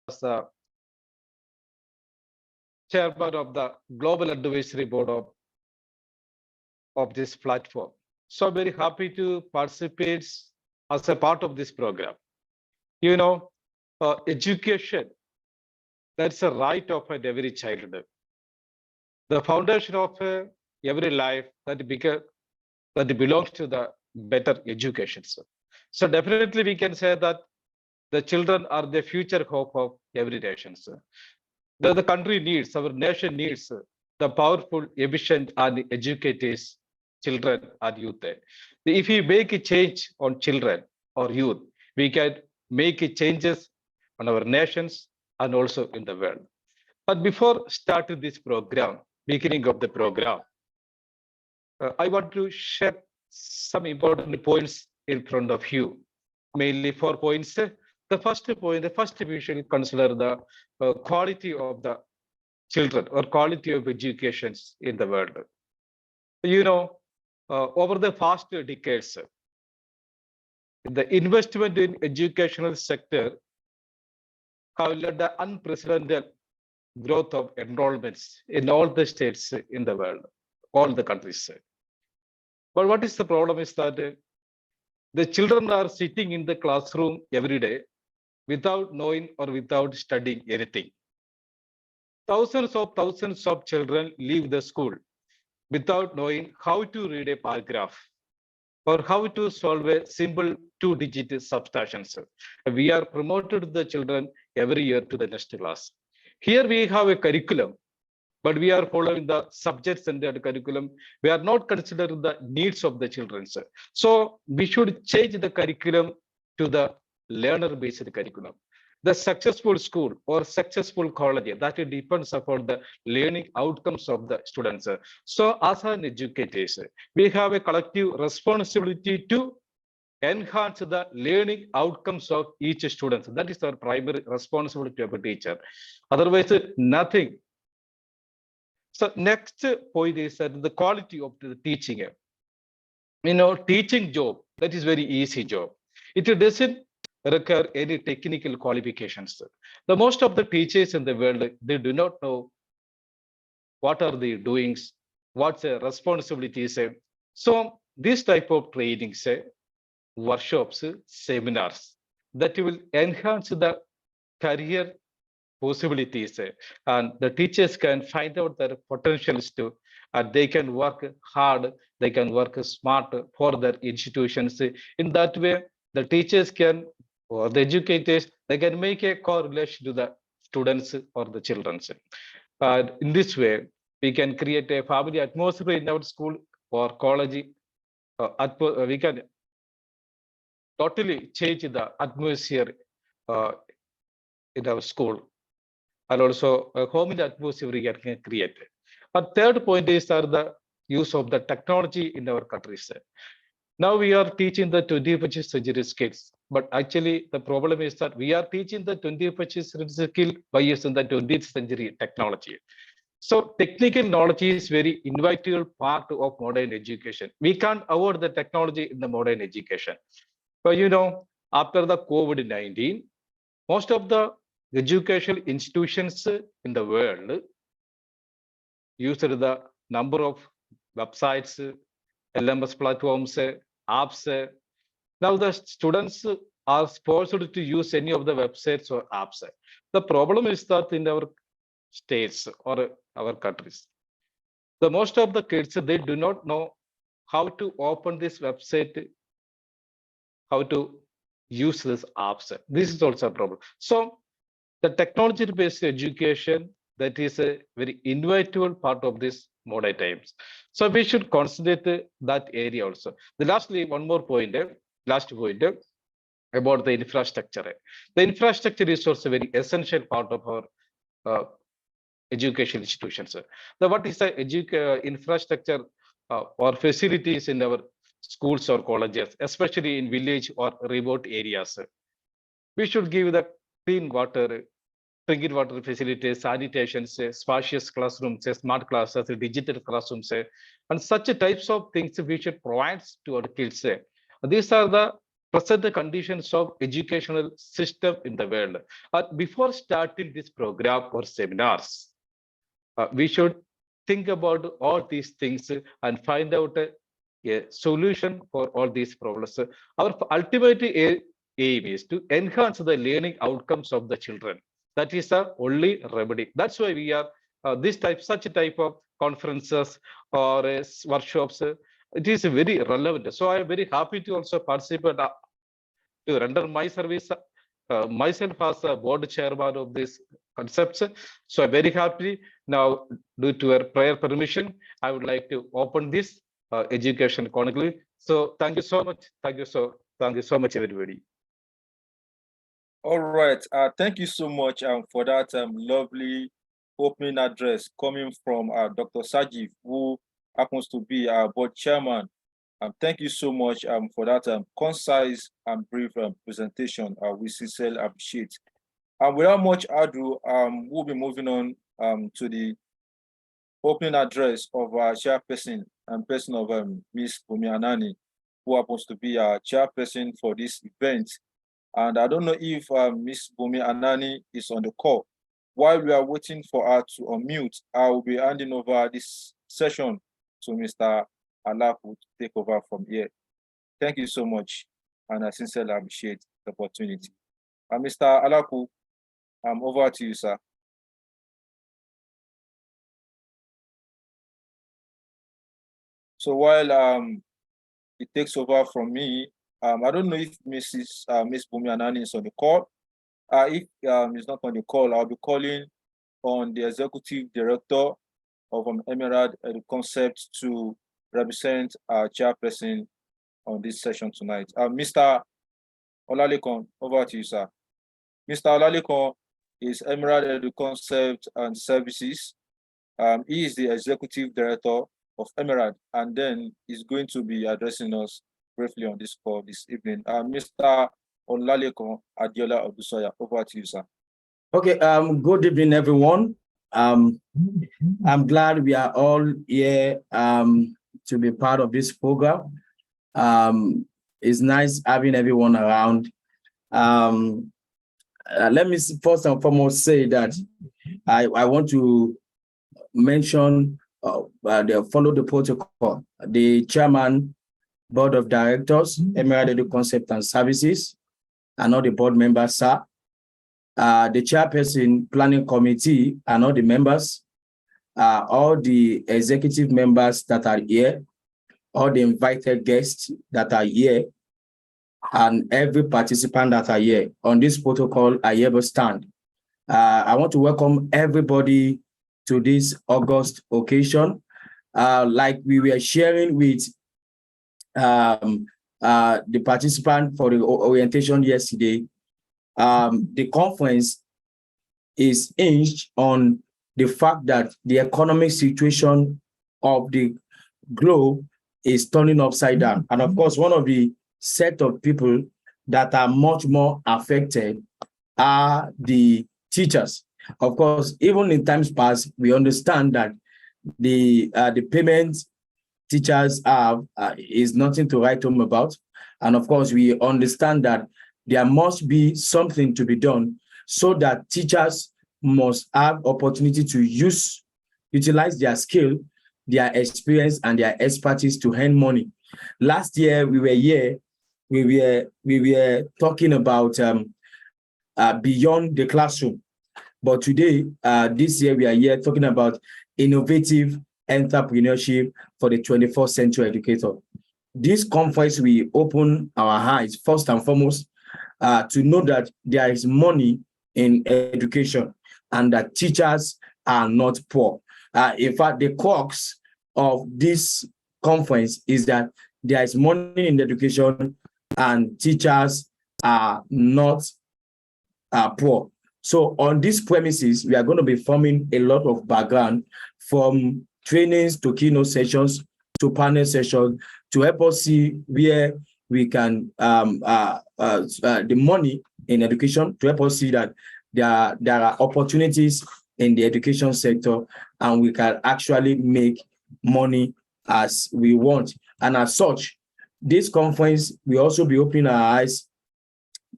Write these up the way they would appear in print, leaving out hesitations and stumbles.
as the chairman of the Global Advisory Board of this platform. So I'm very happy to participate as a part of this program. You know, education, that's a right of every child. The foundation of every life that belongs to the better education. So definitely we can say that the children are the future hope of every nation. The country needs, our nation needs the powerful, efficient, and educated children and youth. If we make a change on children or youth, we can make changes on our nations and also in the world. But before starting this program, beginning of the program, I want to share some important points in front of you. Mainly 4 points. The first point, the first we should consider the quality of the children or quality of educations in the world. You know, over the past decades, the investment in educational sector have led the unprecedented growth of enrollments in all the states in the world, all the countries. But what is the problem is that the children are sitting in the classroom every day without knowing or without studying anything. Thousands of children leave the school without knowing how to read a paragraph or how to solve a simple two-digit subtractions. We are promoted the children every year to the next class. Here we have a curriculum, but we are following the subjects in that curriculum. We are not considering the needs of the children. So we should change the curriculum to the learner-based curriculum. The successful school or successful college, that depends upon the learning outcomes of the students. So as an educators, we have a collective responsibility to enhance the learning outcomes of each student. That is our primary responsibility of a teacher. Otherwise, nothing. So next point is that the quality of the teaching. You know, teaching job, that is very easy job. It doesn't require any technical qualifications. The most of the teachers in the world, they do not know what are the doings, what's the responsibilities. So this type of trainings, workshops, seminars, that will enhance the career possibilities, and the teachers can find out their potentials too, and they can work hard, they can work smart for their institutions. In that way, the teachers can, or the educators, they can make a correlation to the students or the children. In this way, we can create a family atmosphere in our school or college. We can totally change the atmosphere in our school, and also a home atmosphere we can create. A third point is the use of the technology in our countries. Now we are teaching the 21st century skills, but actually the problem is that we are teaching the 21st century skill by using the 20th century technology. So technical knowledge is very invital part of modern education. We can't avoid the technology in the modern education. But you know, after the COVID-19, most of the educational institutions in the world used the number of websites, LMS platforms, apps. Now the students are forced to use any of the websites or apps. The problem is that in our states or our countries, the most of the kids, they do not know how to open this website, how to use this apps. This is also a problem. So the technology-based education, that is a very inevitable part of this modern times. So we should consider that area also. The lastly, one more point, last point about the infrastructure. The infrastructure is also very essential part of our education institutions. What is the infrastructure or facilities in our schools or colleges, especially in village or remote areas? We should give the clean water, drinking water facilities, sanitation, spacious classrooms, smart classes, digital classrooms, and such types of things we should provide to our kids. These are the present conditions of educational system in the world. Before starting this program or seminars, we should think about all these things and find out a solution for all these problems. Our ultimate aim is to enhance the learning outcomes of the children. That is the only remedy. That's why we are such a type of conferences or workshops. It is very relevant. So I am very happy to also participate to render my service myself as a board chairman of these concepts. So I'm very happy now, due to your prior permission, I would like to open this education conclave. So thank you so much. Thank you so much, everybody. All right. Thank you so much for that lovely opening address coming from Dr. Sajiv, who happens to be our board chairman. Thank you so much for that concise and brief presentation. We sincerely appreciate. Without much ado, we'll be moving on to the opening address of our chairperson and person of Ms. Bumi Anani, who happens to be our chairperson for this event. And I don't know if Ms. Bumi Anani is on the call. While we are waiting for her to unmute, I will be handing over this session to Mr. Alaku to take over from here. Thank you so much, and I sincerely appreciate the opportunity. Mr. Alaku, over to you, sir. So while it takes over from me, I don't know if Miss Bumi Anani is on the call. If he's not on the call, I'll be calling on the executive director of Emerald Concept to represent our chairperson on this session tonight. Mr. Olalekon, over to you, sir. Mr. Olalekon is Emerald Concept and Services. He is the executive director of Emerald, and then he's going to be addressing us briefly on this call this evening. Mr. Olalekon Adiola Odusoya, over to you, sir. Okay, good evening, everyone. I'm glad we are all here to be part of this program. It's nice having everyone around. Let me first and foremost say that I want to mention, follow the protocol. The chairman, board of directors, Emerald Concept and Services, and all the board members, sir. The chairperson, planning committee, and all the members, all the executive members that are here, all the invited guests that are here, and every participant that are here on this protocol, I ever stand. I want to welcome everybody to this August occasion. Like we were sharing with the participant for the orientation yesterday, the conference is hinged on the fact that the economic situation of the globe is turning upside down. And of course, one of the set of people that are much more affected are the teachers. Of course, even in times past, we understand that the payments teachers have is nothing to write home about. And of course, we understand that there must be something to be done so that teachers must have opportunity to utilize their skill, their experience, and their expertise to earn money. Last year, we were here, we were talking about beyond the classroom. But today, this year, we are here talking about innovative entrepreneurship for the 21st century educator. This conference will open our eyes, first and foremost, to know that there is money in education and that teachers are not poor. In fact, the crux of this conference is that there is money in education and teachers are not poor. So on these premises, we are going to be forming a lot of background from trainings to keynote sessions to panel sessions to help us see where we can, the money in education, to help us see that there are opportunities in the education sector and we can actually make money as we want. And as such, this conference will also be opening our eyes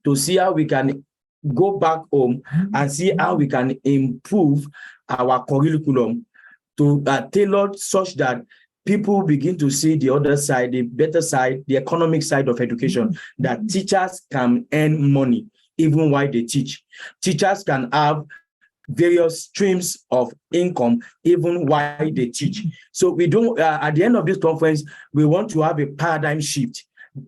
to see how we can go back home and see how we can improve our curriculum to tailor such that people begin to see the other side, the better side, the economic side of education, that teachers can earn money even while they teach. Teachers can have various streams of income even while they teach. So we don't, at the end of this conference, we want to have a paradigm shift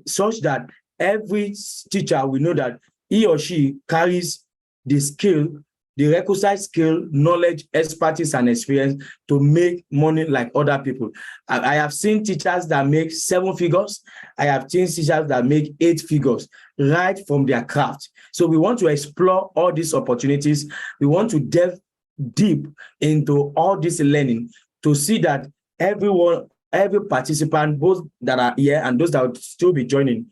such that every teacher will know that he or she carries the skill, the requisite skill, knowledge, expertise, and experience to make money like other people. I have seen teachers that make 7 figures. I have seen teachers that make 8 figures right from their craft. So we want to explore all these opportunities. We want to delve deep into all this learning to see that everyone, every participant, both that are here and those that will still be joining,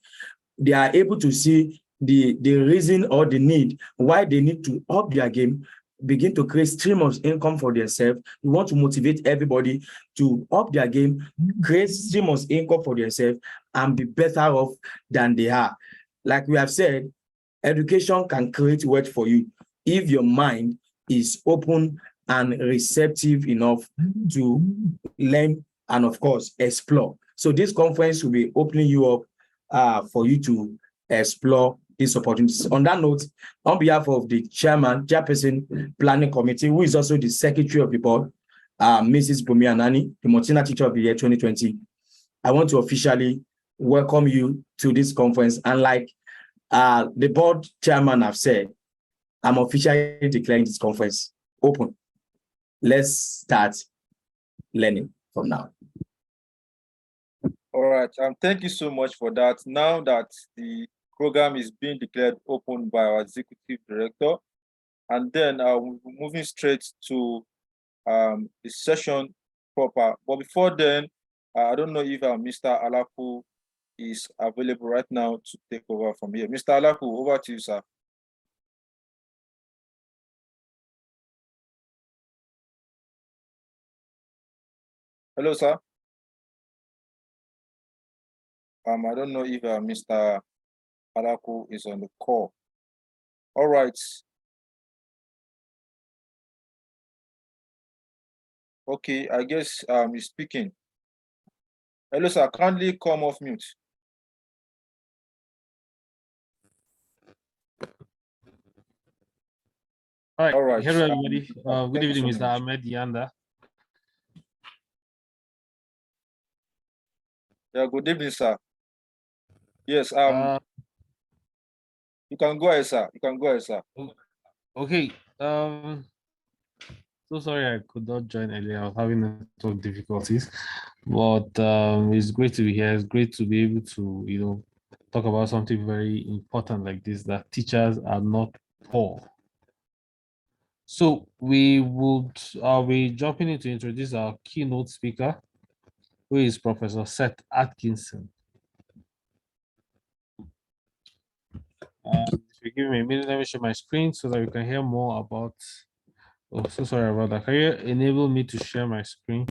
they are able to see the reason or the need why they need to up their game, begin to create stream of income for themselves. We want to motivate everybody to up their game, create stream of income for themselves, and be better off than they are. Like we have said, education can create wealth for you if your mind is open and receptive enough to learn and, of course, explore. So this conference will be opening you up for you to explore these opportunities. On that note, on behalf of the chairperson, planning committee, who is also the secretary of the board, Mrs. Bumi Anani, the Motina Teacher of the Year 2020, I want to officially welcome you to this conference. And like the board chairman have said, I'm officially declaring this conference open. Let's start learning from now. All right, thank you so much for that. Now that the program is being declared open by our executive director, and then we're moving straight to the session proper. But before then, I don't know if Mr. Alaku is available right now to take over from here. Mr. Alaku, over to you, sir. Hello, sir. I don't know if Mr. Alaku is on the call. All right. Okay, I guess he's speaking. Hello, sir. Kindly come off mute. All right. Hello, everybody. Good evening, Mr. much. Ahmed Yanda. Yeah, good evening, sir. Yes, you can go ahead, sir. You can go ahead, sir. Okay. So sorry I could not join earlier. I was having network difficulties, but it's great to be here. It's great to be able to, talk about something very important like this, that teachers are not poor. So I'll be jumping in to introduce our keynote speaker, who is Professor Seth Atkinson. If you give me a minute, let me share my screen so that you can hear more about. Oh, so sorry about that. Can you enable me to share my screen?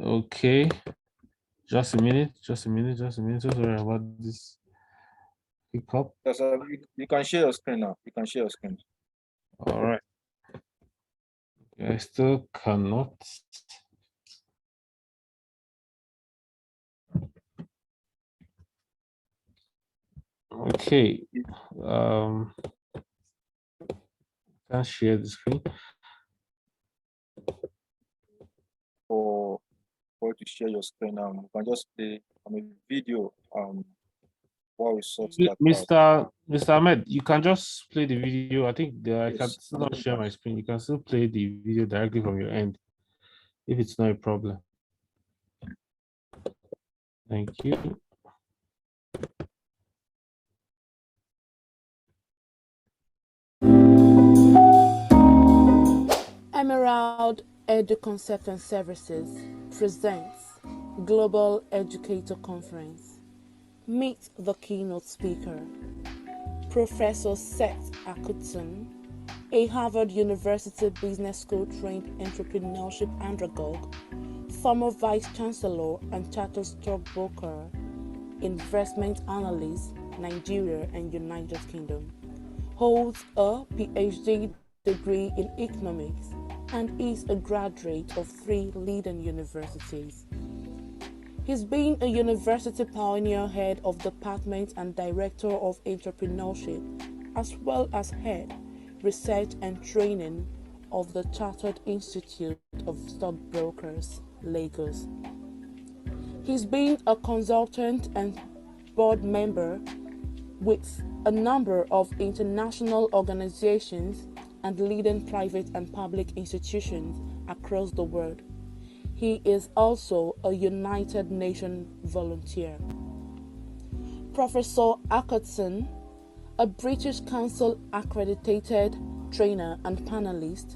Okay, just a minute. So sorry about this hiccup. Yes, you can share your screen now. You can share your screen. All right. I still cannot. Okay. Can't share the screen. For you to share your screen, you can just play a video while we sort that out. Mr. Ahmed, you can just play the video. I think I can still not share my screen. You can still play the video directly from your end, if it's not a problem. Thank you. Emerald EduConcept and Services presents Global Educator Conference. Meet the keynote speaker, Professor Seth Akutson, a Harvard University Business School trained entrepreneurship andragogue, former Vice Chancellor and Chartered Stockbroker, investment analyst, Nigeria and United Kingdom, holds a PhD degree in economics and is a graduate of 3 leading universities. He's been a university pioneer, head of department and director of entrepreneurship, as well as head, research and training of the Chartered Institute of Stockbrokers, Lagos. He's been a consultant and board member with a number of international organizations and leading private and public institutions across the world. He is also a United Nations volunteer. Professor Akutson, a British Council accredited trainer and panelist,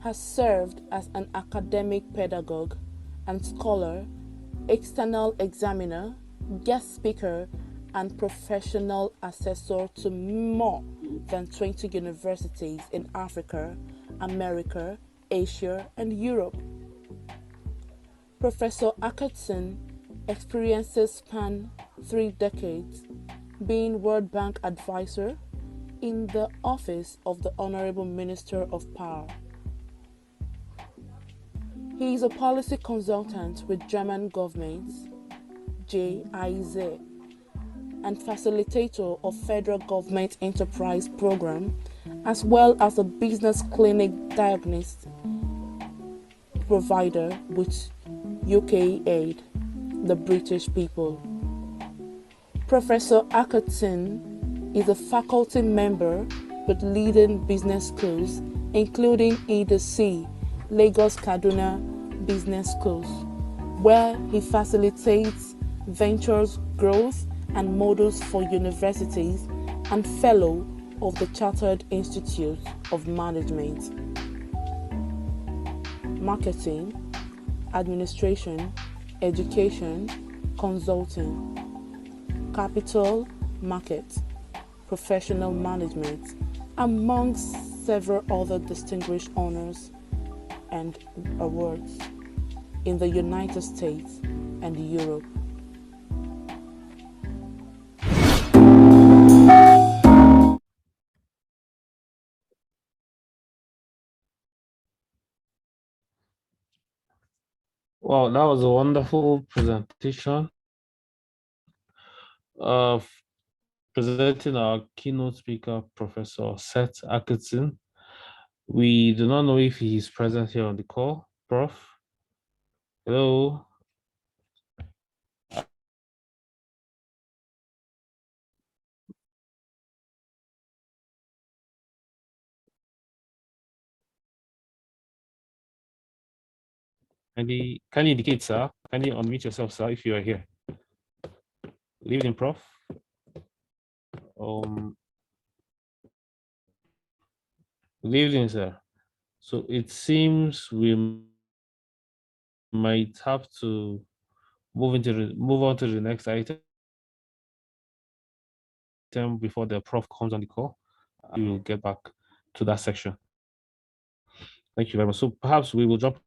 has served as an academic pedagogue and scholar, external examiner, guest speaker, and professional assessor to more than 20 universities in Africa, America, Asia, and Europe. Professor Akutson experiences span 3 decades, being World Bank advisor in the office of the Honorable Minister of Power. He is a policy consultant with German governments, GIZ, and facilitator of federal government enterprise program, as well as a business clinic diagnostic provider with UK Aid, the British people. Professor Akutson is a faculty member with leading business schools, including EDC, Lagos Kaduna Business Schools, where he facilitates ventures growth and models for universities, and fellow of the Chartered Institute of Management, Marketing, Administration, Education, Consulting, Capital Markets, Professional Management, amongst several other distinguished honors and awards in the United States and Europe. Wow, that was a wonderful presentation of presenting our keynote speaker, Professor Seth Akutson. We do not know if he is present here on the call. Prof? Hello? Can you indicate, sir? Can you unmute yourself, sir, if you are here? Good evening, Prof. Good evening, sir. So it seems we might have to move on to the next item before the prof comes on the call. We will get back to that section. Thank you very much. So perhaps we will jump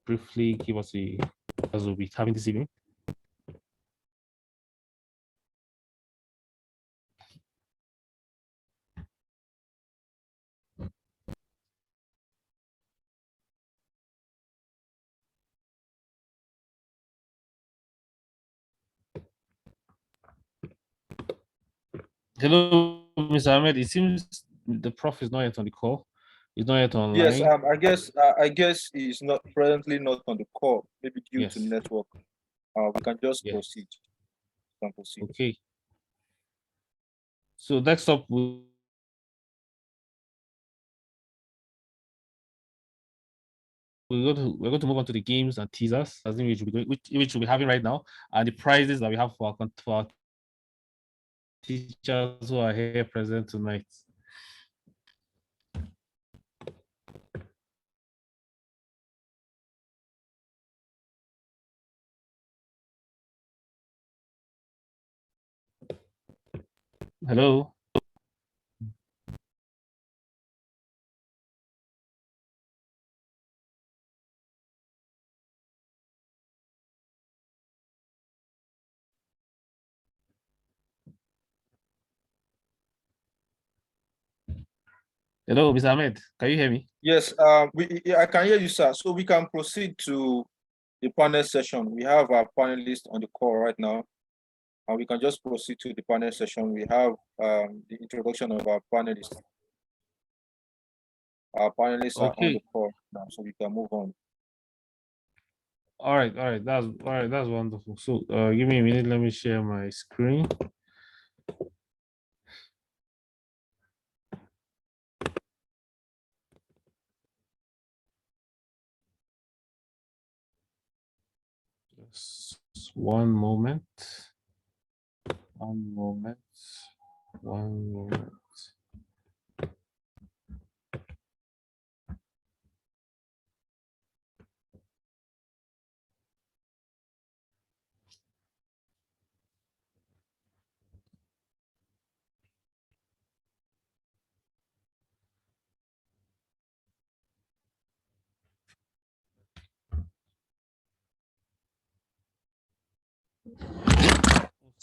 briefly give us the as we'll be having this evening. Hello, Mr. Ahmed. It seems the prof is not yet on the call. He's not yet online. Yes, I guess he's not presently not on the call, maybe due to network. We can just proceed. Okay. So next up, we will we're going to move on to the games and teasers, as in which we'll be having right now, and the prizes that we have for our teachers who are here present tonight. Hello. Hello, Mr. Ahmed. Can you hear me? Yes, I can hear you, sir. So we can proceed to the panel session. We have our panelists on the call right now, and we can just proceed to the panel session. We have the introduction of our panelists. Our panelists are on the call now, so we can move on. All right, that's wonderful. So give me a minute, let me share my screen. Just one moment. One moment.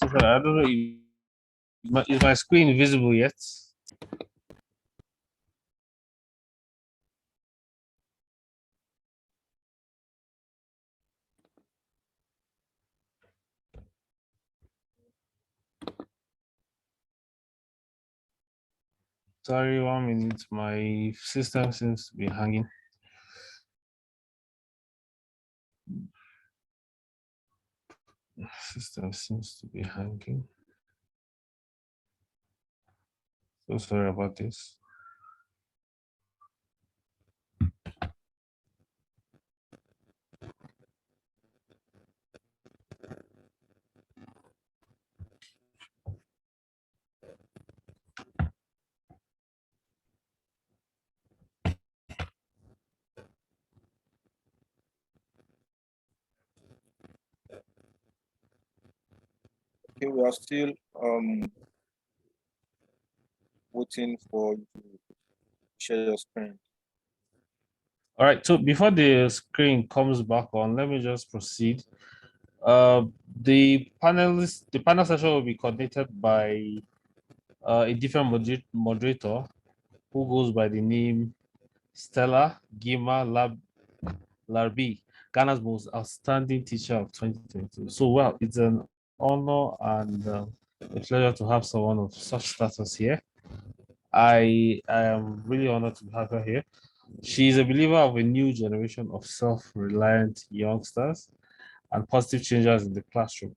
So I don't know if is my screen visible yet? Sorry, 1 minute. My system seems to be hanging. System seems to be hanging. So sorry about this. Okay, we are still waiting for you to share your screen. All right, so before the screen comes back on, let me just proceed. The panel session will be coordinated by a different moderator who goes by the name Stella Gima Larbi, Ghana's most outstanding teacher of 2022. So, well, it's an honor and a pleasure to have someone of such status here. I am really honored to have her here. She is a believer of a new generation of self-reliant youngsters and positive changes in the classroom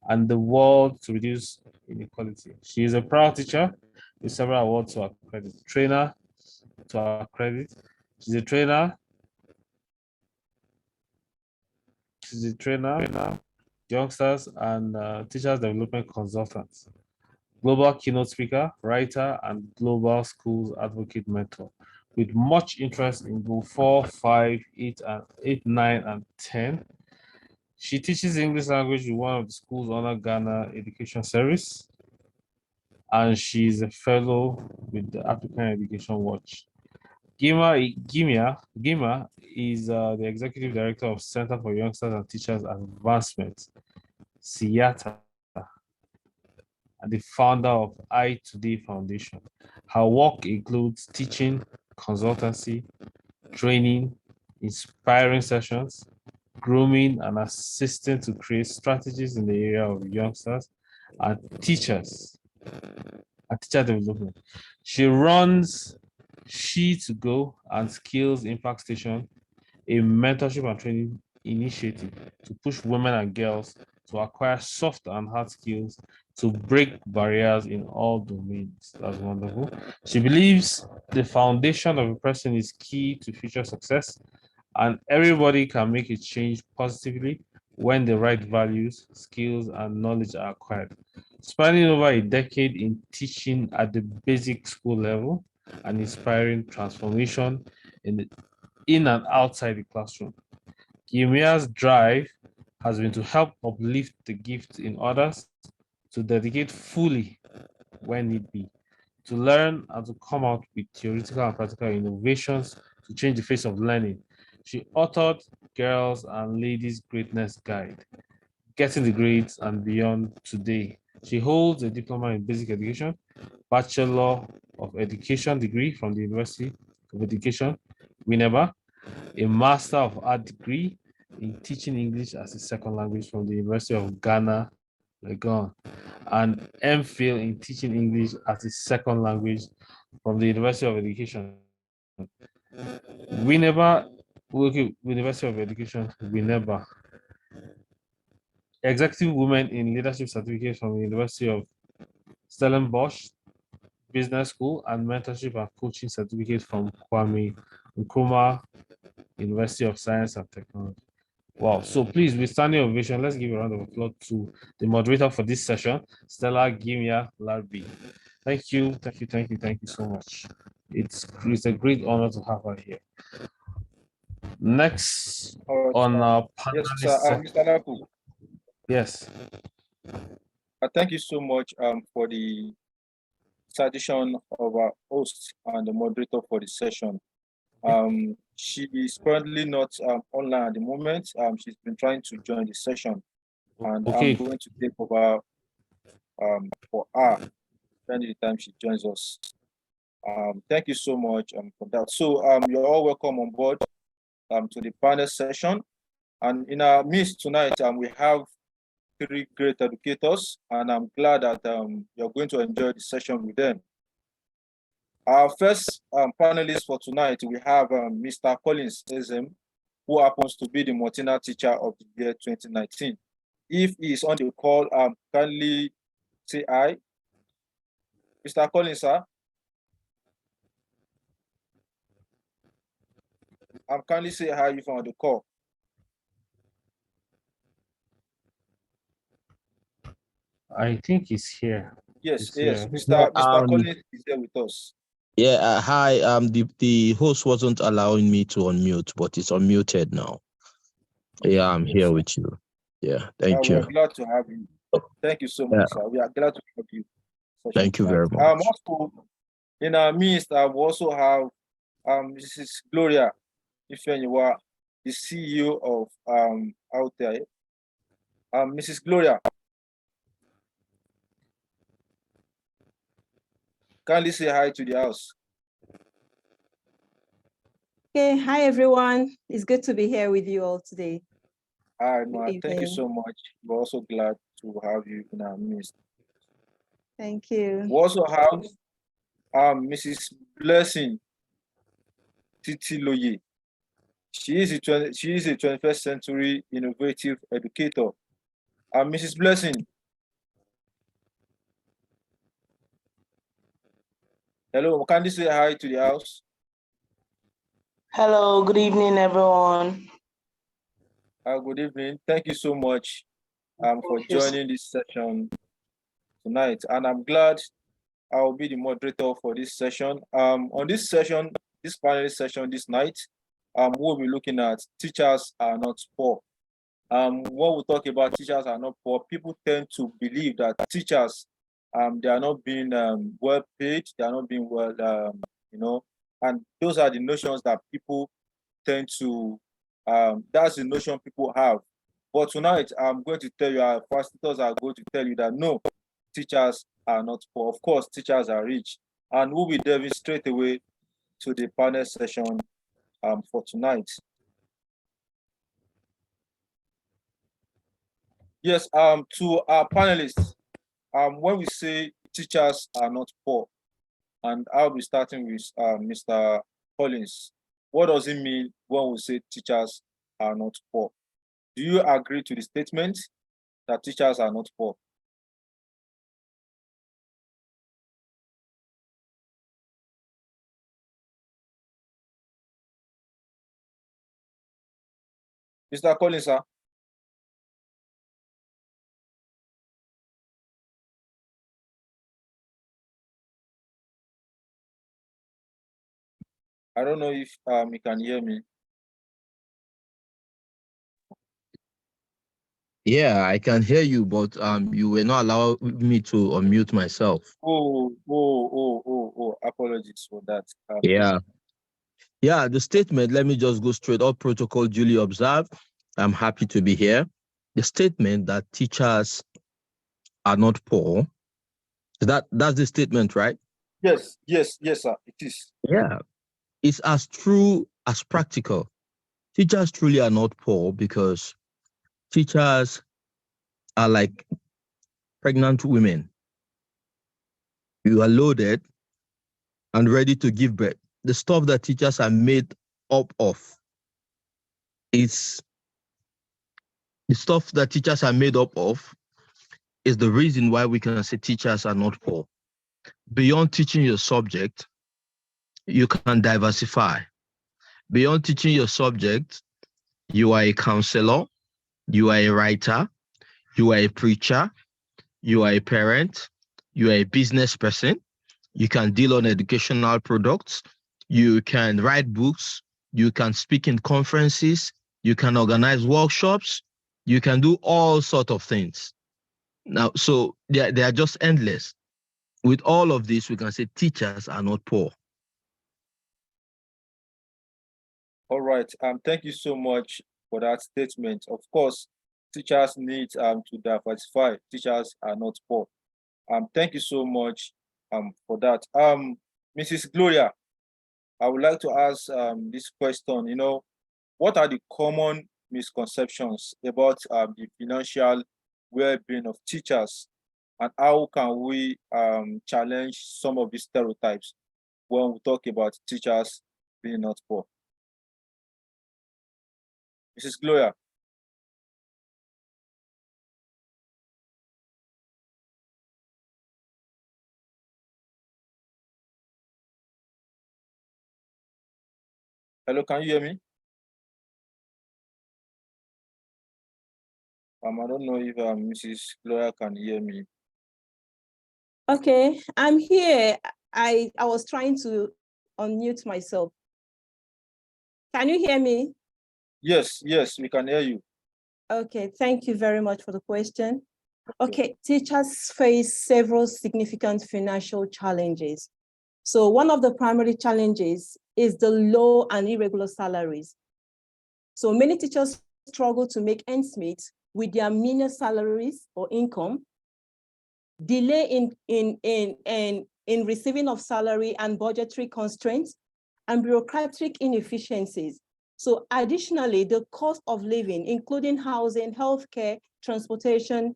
and the world to reduce inequality. She is a proud teacher with several awards to her credit. Trainer to her credit. She's a trainer. She's a trainer, youngsters and teachers development consultant, global keynote speaker, writer, and global schools advocate mentor with much interest in Goal 4, 5, 8, 9, and 10. She teaches English language in one of the schools under Ghana Education Service, and she's a fellow with the African Education Watch. Gima is the executive director of Center for Youngsters and Teachers Advancement, CIATA, and the founder of I Today Foundation. Her work includes teaching, consultancy, training, inspiring sessions, grooming, and assisting to create strategies in the area of youngsters and teachers and teacher development. She runs She2Go and Skills Impact Station, a mentorship and training initiative to push women and girls to acquire soft and hard skills to break barriers in all domains. That's wonderful. She believes the foundation of a person is key to future success And everybody can make a change positively when the right values, skills, and knowledge are acquired. Spanning over a decade in teaching at the basic school level and inspiring transformation in and outside the classroom. Kimia's drive has been to help uplift the gift in others, to dedicate fully when need be, to learn and to come out with theoretical and practical innovations to change the face of learning. She authored Girls and Ladies Greatness Guide, Getting the Grades and Beyond Today. She holds a diploma in basic education, Bachelor of Education degree from the University of Education, Winneba, a Master of Art degree in teaching English as a second language from the University of Ghana, Legon, and MPhil in teaching English as a second language from the University of Education. University of Education, Executive Women in Leadership certificate from the University of Stellenbosch Business School and Mentorship and Coaching certificate from Kwame Nkrumah University of Science and Technology. Wow. So please, with standing ovation, let's give a round of applause to the moderator for this session, Stella Gimia Larbi. Thank you so much. It's a great honor to have her here. Next All right, on sir. our Yes, sir. panelist. Mr. Laku, Yes. thank you so much for the citation of our host and the moderator for the session. She is currently not online at the moment. She's been trying to join the session, and I'm Okay. going to take over for her any time she joins us. Thank you so much for that. So you're all welcome on board to the panel session. And in our midst tonight, we have 3 great educators, and I'm glad that you're going to enjoy the session with them. Our first panelist for tonight, we have Mr. Collins Ezem, who happens to be the Martina Teacher of the year 2019. If he is on the call, kindly say hi. Mr. Collins, sir. Kindly say hi if you're on the call. I think he's here. Yes, He's yes. here. Mr. Collins is here with us. Yeah, hi. The host wasn't allowing me to unmute, but it's unmuted now. Yeah, I'm here with you. Yeah, thank We are you. glad to have you. Thank you so much, sir. We are glad to have you. Thank you very much. Also, in our midst, we also have Mrs. Gloria Ifeanyiwa, the CEO of out there. Mrs. Gloria, kindly say hi to the house. Okay, hi everyone. It's good to be here with you all today. Hi, Ma. Thank you so much. We're also glad to have you in our midst. Thank you. We also have Mrs. Blessing Titiloye. She is a 21st century innovative educator. Mrs. Blessing. Hello, can you say hi to the house? Hello, good evening, everyone. Good evening. Thank you so much for joining this session tonight. And I'm glad I'll be the moderator for this session. On this session, this panel session this night, we'll be looking at teachers are not poor. When we talk about teachers are not poor, people tend to believe that teachers, they are not being well paid, they are not being well, and those are the notions that people tend to, that's the notion people have. But tonight, I'm going to tell you, our facilitators are going to tell you that no, teachers are not poor. Of course, teachers are rich. And we'll be delving straight away to the panel session for tonight. Yes, to our panelists, when we say teachers are not poor, and I'll be starting with Mr. Collins. What does it mean when we say teachers are not poor? Do you agree to the statement that teachers are not poor? Mr. Collins, sir. I don't know if you can hear me. Yeah, I can hear you, but you were not allowing me to unmute myself. Apologies for that. Yeah. Yeah, the statement, let me just go straight up. Protocol duly observed. I'm happy to be here. The statement that teachers are not poor, that's the statement, right? Yes, sir, it is. Yeah. It's as true as practical. Teachers truly are not poor because teachers are like pregnant women. You are loaded and ready to give birth. The stuff that teachers are made up of is the stuff that teachers are made up of is the reason why we can say teachers are not poor. Beyond teaching your subject, you can diversify. Beyond teaching your subject, you are a counselor, you are a writer, you are a preacher, you are a parent, you are a business person, you can deal on educational products, you can write books, you can speak in conferences, you can organize workshops, you can do all sorts of things. Now, so they are just endless. With all of this, we can say teachers are not poor. All right. Thank you so much for that statement. Of course, teachers need to diversify. Teachers are not poor. Thank you so much for that. Mrs. Gloria, I would like to ask this question. You know, what are the common misconceptions about the financial well-being of teachers, and how can we challenge some of these stereotypes when we talk about teachers being not poor? Mrs. Gloria. Hello, can you hear me? I don't know if Mrs. Gloria can hear me. Okay, I'm here. I was trying to unmute myself. Can you hear me? Yes, we can hear you. Okay, thank you very much for the question. Okay, teachers face several significant financial challenges. So one of the primary challenges is the low and irregular salaries. So many teachers struggle to make ends meet with their menial salaries or income, delay in receiving of salary and budgetary constraints, and bureaucratic inefficiencies. So additionally, the cost of living, including housing, healthcare, transportation,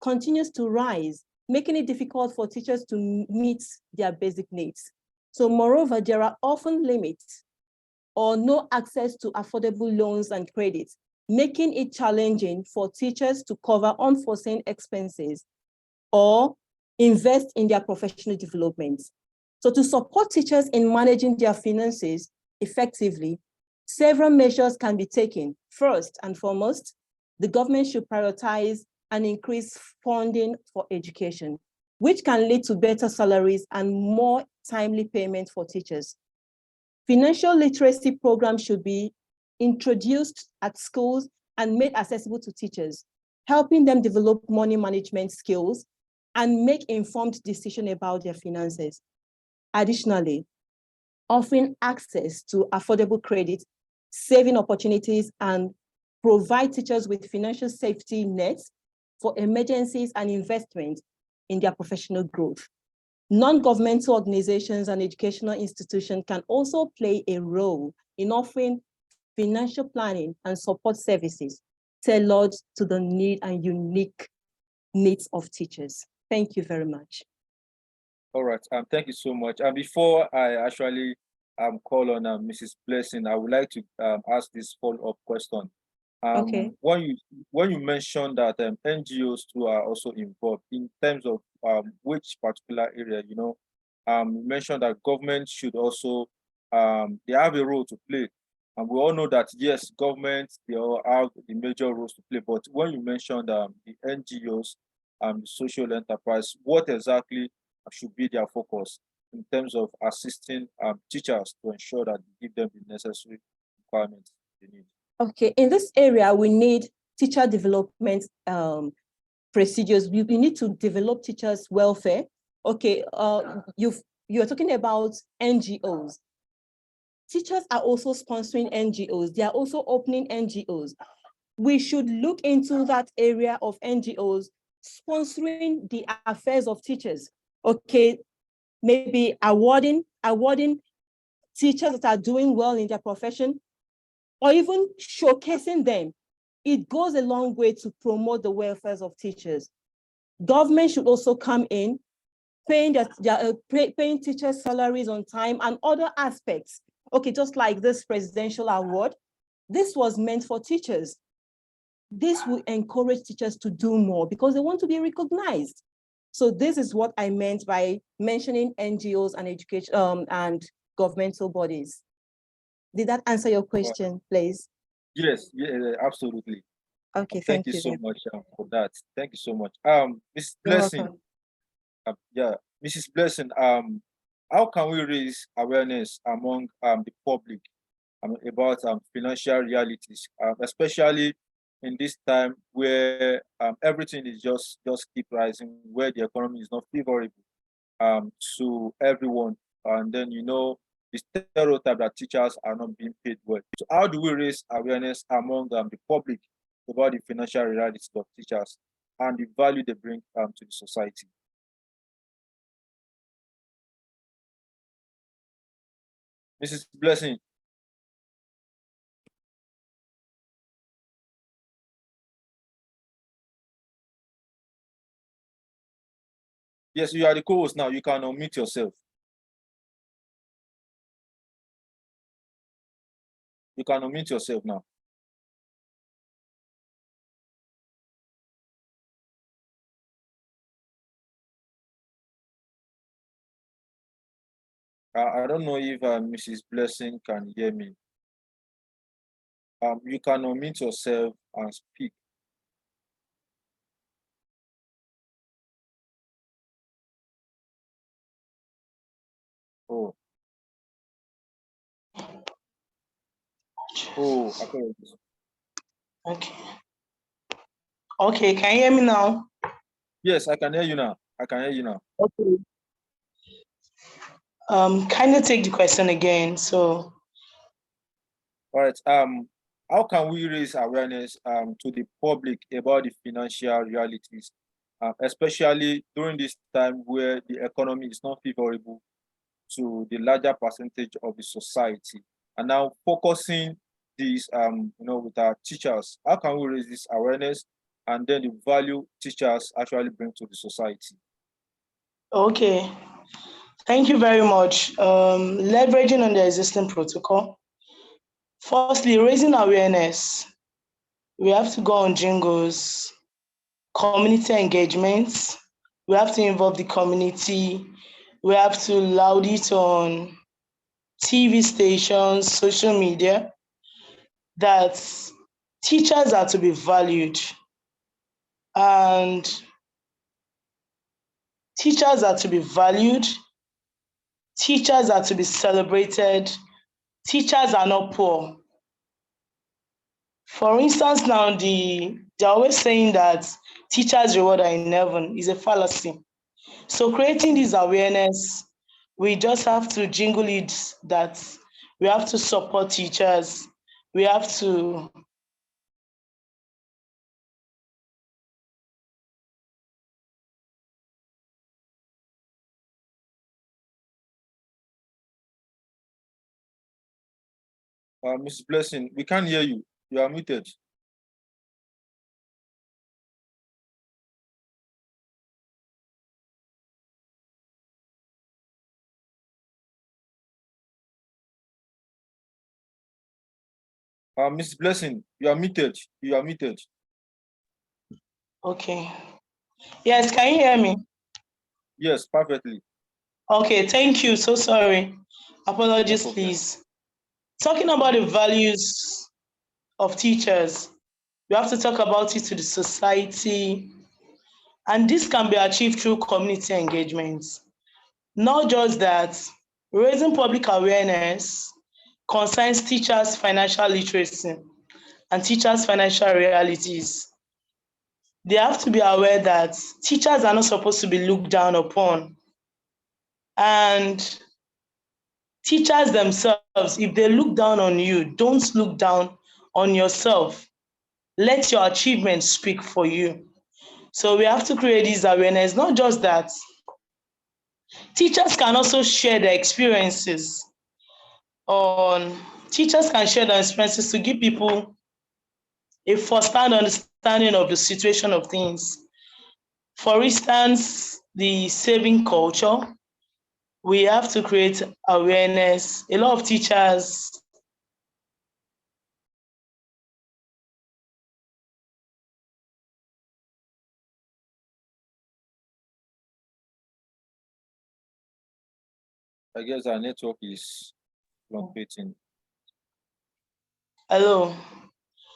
continues to rise, making it difficult for teachers to meet their basic needs. So moreover, there are often limits or no access to affordable loans and credits, making it challenging for teachers to cover unforeseen expenses or invest in their professional development. So to support teachers in managing their finances effectively, several measures can be taken. First and foremost, the government should prioritize and increase funding for education, which can lead to better salaries and more timely payment for teachers. Financial literacy programs should be introduced at schools and made accessible to teachers, helping them develop money management skills and make informed decisions about their finances. Additionally, offering access to affordable credit, saving opportunities, and provide teachers with financial safety nets for emergencies and investment in their professional growth. Non-governmental organizations and educational institutions can also play a role in offering financial planning and support services tailored to the need and unique needs of teachers. Thank you very much. All right, thank you so much. And before I actually call on Mrs. Blessing, I would like to ask this follow-up question. Okay. When you mentioned that NGOs too are also involved in terms of which particular area, you know, you mentioned that government should also they have a role to play And we all know that, yes, governments, they all have the major roles to play. But when you mentioned the NGOs and the social enterprise, what exactly should be their focus in terms of assisting teachers to ensure that they give them the necessary requirements they need? Okay, in this area, we need teacher development procedures. We need to develop teachers' welfare. Okay, you're talking about NGOs. Teachers are also sponsoring NGOs. They are also opening NGOs. We should look into that area of NGOs sponsoring the affairs of teachers. Okay, maybe awarding teachers that are doing well in their profession, or even showcasing them. It goes a long way to promote the welfare of teachers. Government should also come in, paying teachers' salaries on time and other aspects. Okay, just like this presidential award, this was meant for teachers. This will encourage teachers to do more because they want to be recognized. So this is what I meant by mentioning NGOs and education and governmental bodies. Did that answer your question, please? Yes, yeah, absolutely. Okay, Thank you so much for that. Thank you so much. Mrs. Blessing, Mrs. Blessing, how can we raise awareness among the public about financial realities, especially in this time where everything is just keep rising, where the economy is not favorable to everyone, and then the stereotype that teachers are not being paid well. So how do we raise awareness among the public about the financial realities of teachers and the value they bring to the society? Mrs. Blessing. Yes, you are the co-host now. You can unmute yourself. You can unmute yourself now. I don't know if Mrs. Blessing can hear me. You can unmute yourself and speak. Oh. Oh, apologies. Okay. Okay, can you hear me now? Yes, I can hear you now. I can hear you now. Okay. Kindly take the question again. So. All right. How can we raise awareness to the public about the financial realities, especially during this time where the economy is not favorable to the larger percentage of the society, and now focusing this, with our teachers? How can we raise this awareness and then the value teachers actually bring to the society? Okay. Thank you very much. Leveraging on the existing protocol. Firstly, raising awareness. We have to go on jingles, community engagements. We have to involve the community. We have to loud it on TV stations, social media, that teachers are to be valued. And teachers are to be valued. Teachers are to be celebrated. Teachers are not poor. For instance, now they're always saying that teachers' reward are in heaven is a fallacy. So creating this awareness, we just have to jingle it that we have to support teachers. We have to Mrs. Blessing, we can't hear you. You are muted. Mrs. Blessing, you are muted. You are muted. Okay. Yes, can you hear me? Yes, perfectly. Okay, thank you. So sorry. Apologies, please. Talking about the values of teachers, we have to talk about it to the society, and this can be achieved through community engagements. Not just that, raising public awareness concerns teachers' financial literacy and teachers' financial realities. They have to be aware that teachers are not supposed to be looked down upon. And teachers themselves, if they look down on you, don't look down on yourself. Let your achievements speak for you. So we have to create this awareness. Not just that, teachers can also share their experiences teachers can share their experiences to give people a first-hand understanding of the situation of things. For instance, the saving culture, we have to create awareness. A lot of teachers I guess our network is fluctuating. Hello.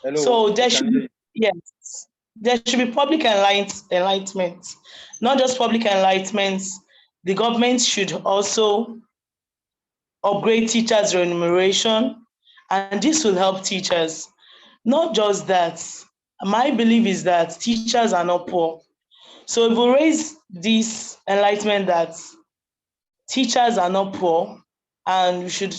Hello. So there should be, yes, there should be public enlightenment, not just public enlightenment. The government should also upgrade teachers' remuneration, and this will help teachers. Not just that, my belief is that teachers are not poor. So if we raise this enlightenment that teachers are not poor, and we should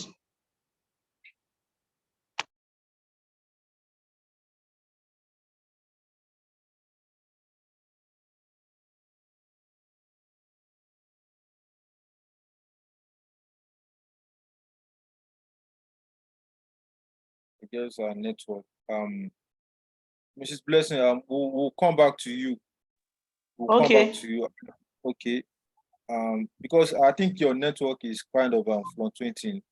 I guess our network. Mrs. Blessing, we'll come back to you. We'll come back to you. Okay. Because I think your network is kind of fluctuating.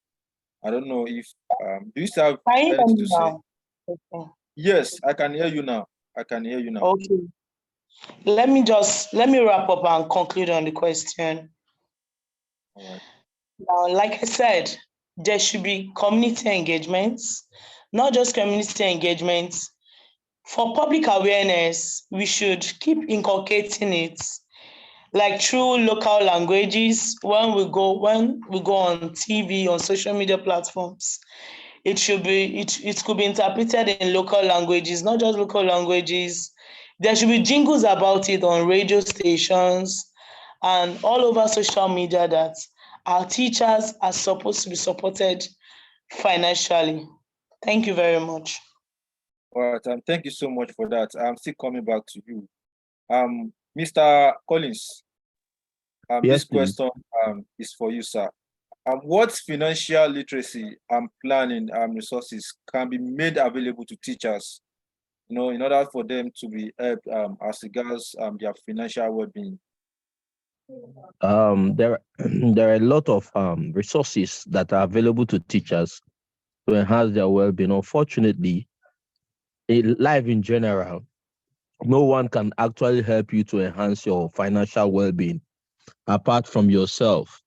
I don't know if do you still have anything to say? Okay. Yes, I can hear you now. I can hear you now. Okay. Let me wrap up and conclude on the question. All right. Now, like I said, there should be community engagements, not just community engagements. For public awareness, we should keep inculcating it, like through local languages. When we go on TV, on social media platforms, it could be interpreted in local languages, not just local languages. There should be jingles about it on radio stations and all over social media that our teachers are supposed to be supported financially. Thank you very much. All right, thank you so much for that. I'm still coming back to you. Mr. Collins, Yes, this please. question is for you, sir. What financial literacy and planning resources can be made available to teachers, in order for them to be helped as regards their financial well-being? There are a lot of resources that are available to teachers to enhance their well-being. Unfortunately, in life in general, no one can actually help you to enhance your financial well-being apart from yourself.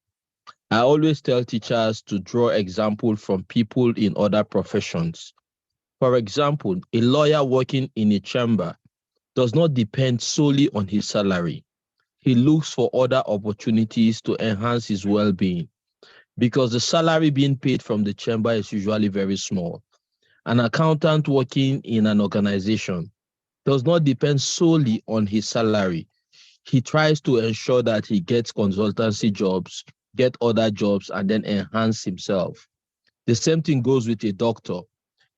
I always tell teachers to draw example from people in other professions. For example, a lawyer working in a chamber does not depend solely on his salary. He looks for other opportunities to enhance his well-being because the salary being paid from the chamber is usually very small. An accountant working in an organization does not depend solely on his salary. He tries to ensure that he gets consultancy jobs, get other jobs, and then enhance himself. The same thing goes with a doctor.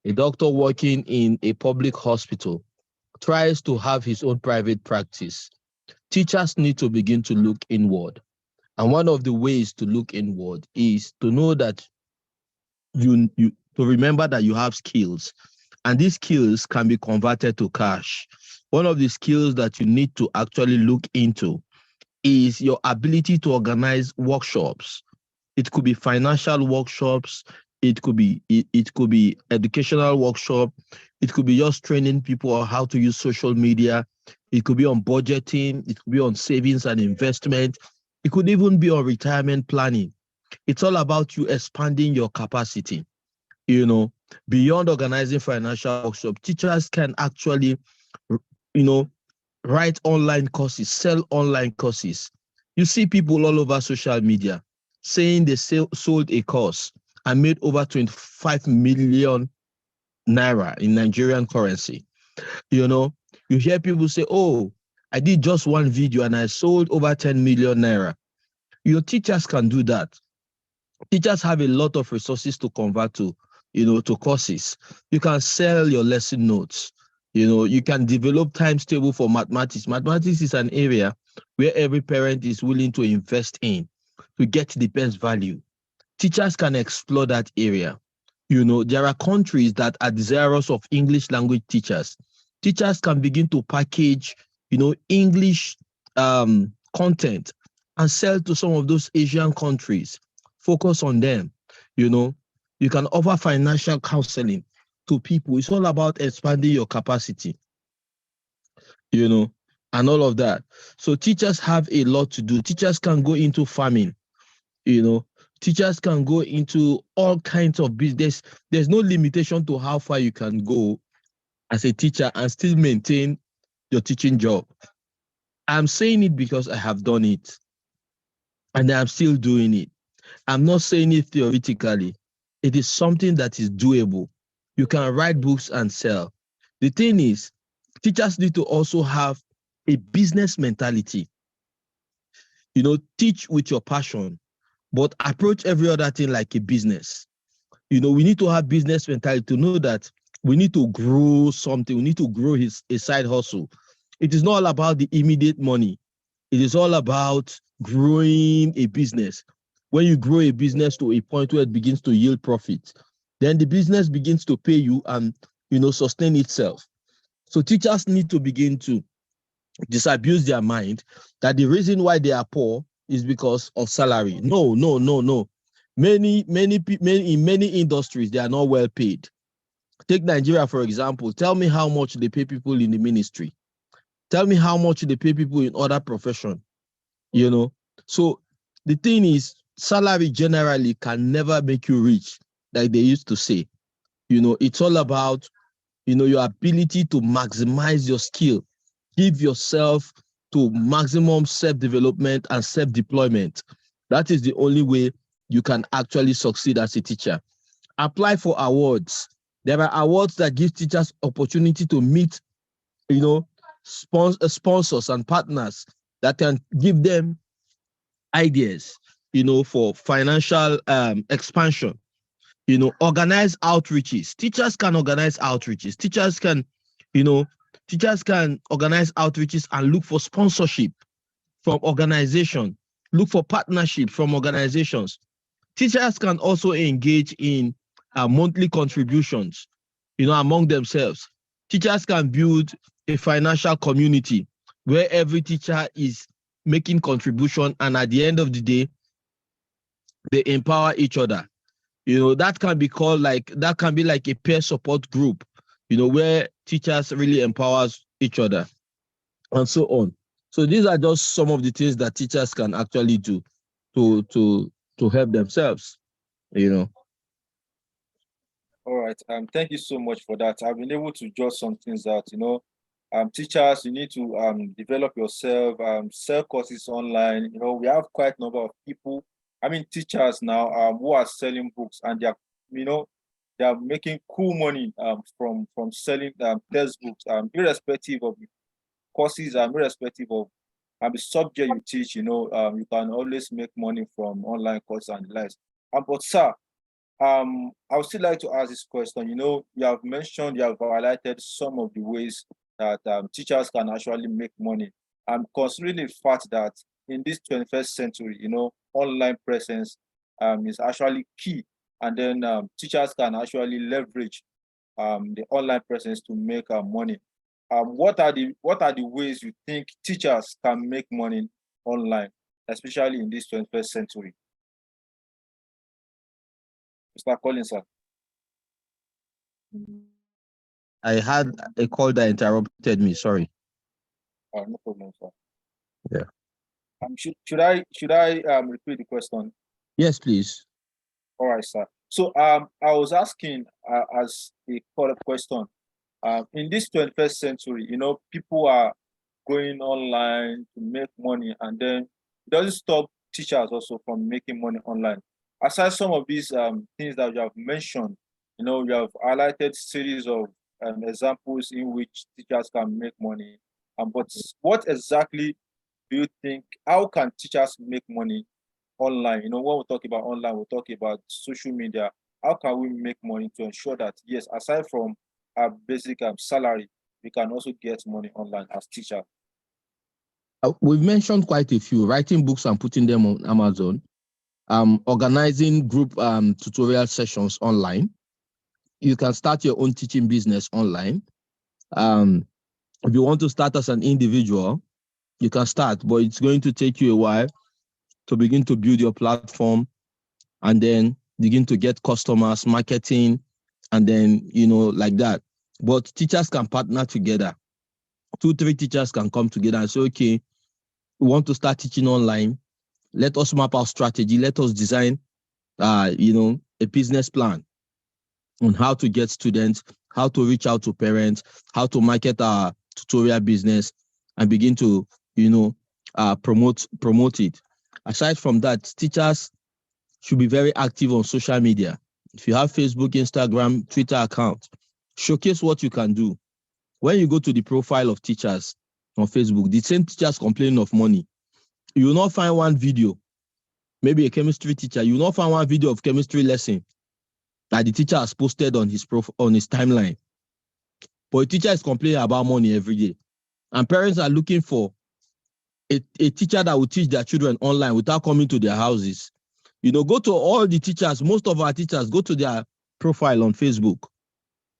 A doctor working in a public hospital tries to have his own private practice. Teachers need to begin to look inward. And one of the ways to look inward is to know that to remember that you have skills, and these skills can be converted to cash. One of the skills that you need to actually look into is your ability to organize workshops. It could be financial workshops, it could be educational workshop, it could be just training people on how to use social media, it could be on budgeting, it could be on savings and investment, it could even be on retirement planning. It's all about you expanding your capacity. You know, beyond organizing financial workshops, teachers can actually, you know, write online courses, sell online courses. You see people all over social media saying they sold a course and made over 25 million naira in Nigerian currency. You know, you hear people say, oh, I did just one video and I sold over 10 million naira. Your teachers can do that. Teachers have a lot of resources to convert to, you know, to courses. You can sell your lesson notes. You know, you can develop times table for mathematics. Mathematics is an area where every parent is willing to invest in to get the best value. Teachers can explore that area. You know, there are countries that are desirous of English language teachers. Teachers can begin to package, you know, English content and sell to some of those Asian countries. Focus on them. You know, you can offer financial counseling to people. It's all about expanding your capacity, you know, and all of that. So teachers have a lot to do. Teachers can go into farming, you know, teachers can go into all kinds of business. There's no limitation to how far you can go as a teacher and still maintain your teaching job. I'm saying it because I have done it and I'm still doing it. I'm not saying it theoretically. It is something that is doable. You can write books and sell. The thing is, teachers need to also have a business mentality. You know, teach with your passion, but approach every other thing like a business. You know, we need to have business mentality to know that we need to grow something. We need to grow a side hustle. It is not all about the immediate money. It is all about growing a business. When you grow a business to a point where it begins to yield profits, then the business begins to pay you and, you know, sustain itself. So teachers need to begin to disabuse their mind that the reason why they are poor is because of salary. No. Many in many industries, they are not well paid. Take Nigeria, for example. Tell me how much they pay people in the ministry. Tell me how much they pay people in other professions. You know, so the thing is, salary generally can never make you rich, like they used to say. You know, it's all about, you know, your ability to maximize your skill, give yourself to maximum self-development and self-deployment. That is the only way you can actually succeed as a teacher. Apply for awards. There are awards that give teachers opportunity to meet, you know, sponsors and partners that can give them ideas, you know, for financial expansion. You know, organize outreaches. Teachers can organize outreaches. Teachers can, you know, teachers can organize outreaches and look for sponsorship from organizations, look for partnership from organizations. Teachers can also engage in monthly contributions, you know, among themselves. Teachers can build a financial community where every teacher is making contribution, and at the end of the day, they empower each other. You know, that can be called like, that can be like a peer support group, you know, where teachers really empowers each other and so on. So these are just some of the things that teachers can actually do to help themselves, you know. All right. Thank you so much for that. I've been able to jot some things out. You know, teachers, you need to develop yourself, sell courses online. You know, we have quite a number of people. I mean, teachers now who are selling books, and they're, you know, they are making cool money from selling textbooks, irrespective of courses, irrespective of the subject you teach. You know, you can always make money from online courses and the likes. But sir, I would still like to ask this question. You know, you have highlighted some of the ways that teachers can actually make money. And considering the fact that in this 21st century, you know, online presence is actually key. And then teachers can actually leverage the online presence to make money. What are the ways you think teachers can make money online, especially in this 21st century? Mr. Collins, sir. I had a call that interrupted me. Sorry. No problem, sir. Yeah. Should I repeat the question? Yes, please. All right, sir. So I was asking as a follow-up question, in this 21st century, people are going online to make money, and then it doesn't stop teachers also from making money online. Aside some of these things that you have mentioned, you have highlighted series of examples in which teachers can make money. But what exactly do you think, how can teachers make money online? When we talk about online, we talk about social media. How can we make money to ensure that, yes, aside from our basic salary, we can also get money online as teachers? We've mentioned quite a few: writing books and putting them on Amazon, organizing group tutorial sessions online. You can start your own teaching business online. If you want to start as an individual, you can start, but it's going to take you a while to begin to build your platform and then begin to get customers, marketing, and then, like that. But teachers can partner together. 2-3 teachers can come together and say, okay, we want to start teaching online. Let us map our strategy. Let us design, a business plan on how to get students, how to reach out to parents, how to market our tutorial business, and begin to, promote it. Aside from that, teachers should be very active on social media. If you have Facebook, Instagram, Twitter account, showcase what you can do. When you go to the profile of teachers on Facebook, the same teachers complaining of money, you will not find one video, maybe a chemistry teacher, you will not find one video of chemistry lesson that the teacher has posted on his timeline. But a teacher is complaining about money every day. And parents are looking for a teacher that will teach their children online without coming to their houses. Go to all the teachers, most of our teachers, go to their profile on Facebook.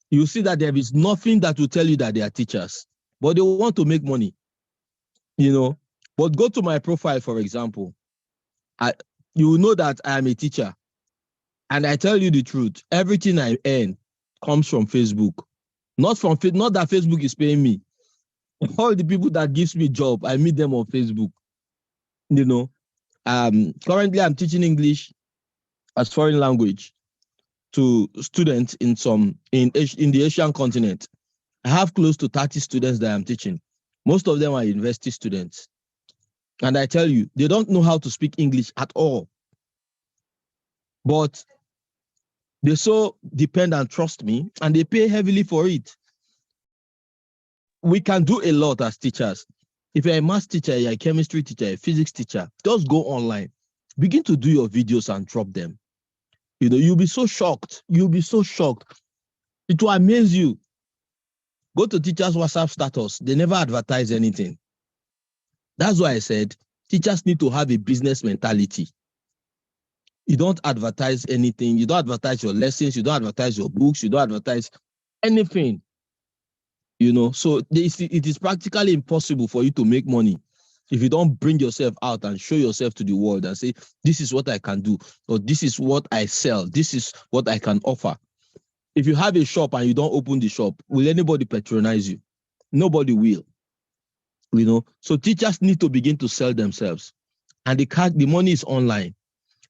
You see that there is nothing that will tell you that they are teachers, but they want to make money, But go to my profile, for example. You will know that I am a teacher. And I tell you the truth, everything I earn comes from Facebook. Not that Facebook is paying me. All the people that gives me job, I meet them on Facebook. Currently I'm teaching English as foreign language to students in the Asian continent. I have close to 30 students that I'm teaching. Most of them are university students. And I tell you, they don't know how to speak English at all. But they so depend and trust me, and they pay heavily for it. We can do a lot as teachers. If you're a math teacher, you're a chemistry teacher, a physics teacher, just go online. Begin to do your videos and drop them. You'll be so shocked. You'll be so shocked. It will amaze you. Go to teachers' WhatsApp status. They never advertise anything. That's why I said teachers need to have a business mentality. You don't advertise anything. You don't advertise your lessons. You don't advertise your books. You don't advertise anything. So it is practically impossible for you to make money if you don't bring yourself out and show yourself to the world and say, this is what I can do, or this is what I sell, this is what I can offer. If you have a shop and you don't open the shop, will anybody patronize you? Nobody will. So teachers need to begin to sell themselves. And the money is online.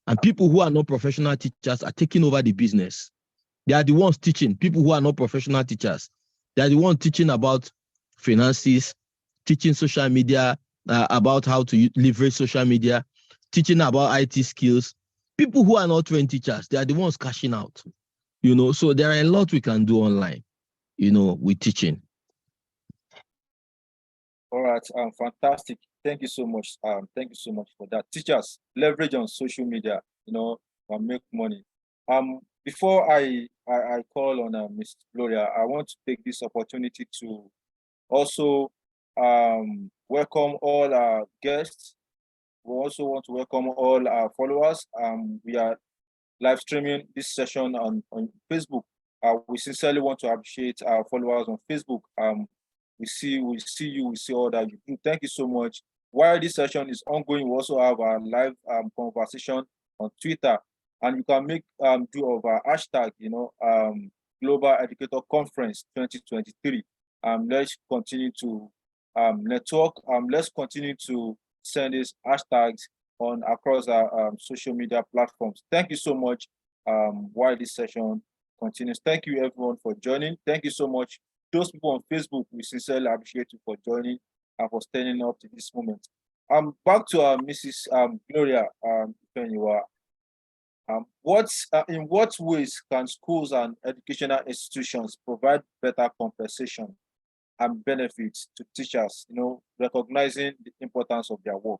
And people who are not professional teachers are taking over the business. They are the ones teaching. People who are not professional teachers, they are the ones teaching about finances, teaching social media, about how to leverage social media, teaching about IT skills. People who are not trained teachers, they are the ones cashing out. So there are a lot we can do online, with teaching. All right, fantastic. Thank you so much. Thank you so much for that. Teachers, leverage on social media, and make money. Before I call on Ms. Gloria, I want to take this opportunity to also welcome all our guests. We also want to welcome all our followers. We are live streaming this session on Facebook. We sincerely want to appreciate our followers on Facebook. We see you, we see all that you do. Thank you so much. While this session is ongoing, we also have our live conversation on Twitter, and you can make do of our hashtag, Global Educator Conference 2023. Let's continue to network. Let's continue to send these hashtags on across our social media platforms. Thank you so much. while this session continues. Thank you everyone for joining. Thank you so much. Those people on Facebook, we sincerely appreciate you for joining and for standing up to this moment. Back to Mrs. Gloria Ifeanyiwa. In what ways can schools and educational institutions provide better compensation and benefits to teachers, recognizing the importance of their work?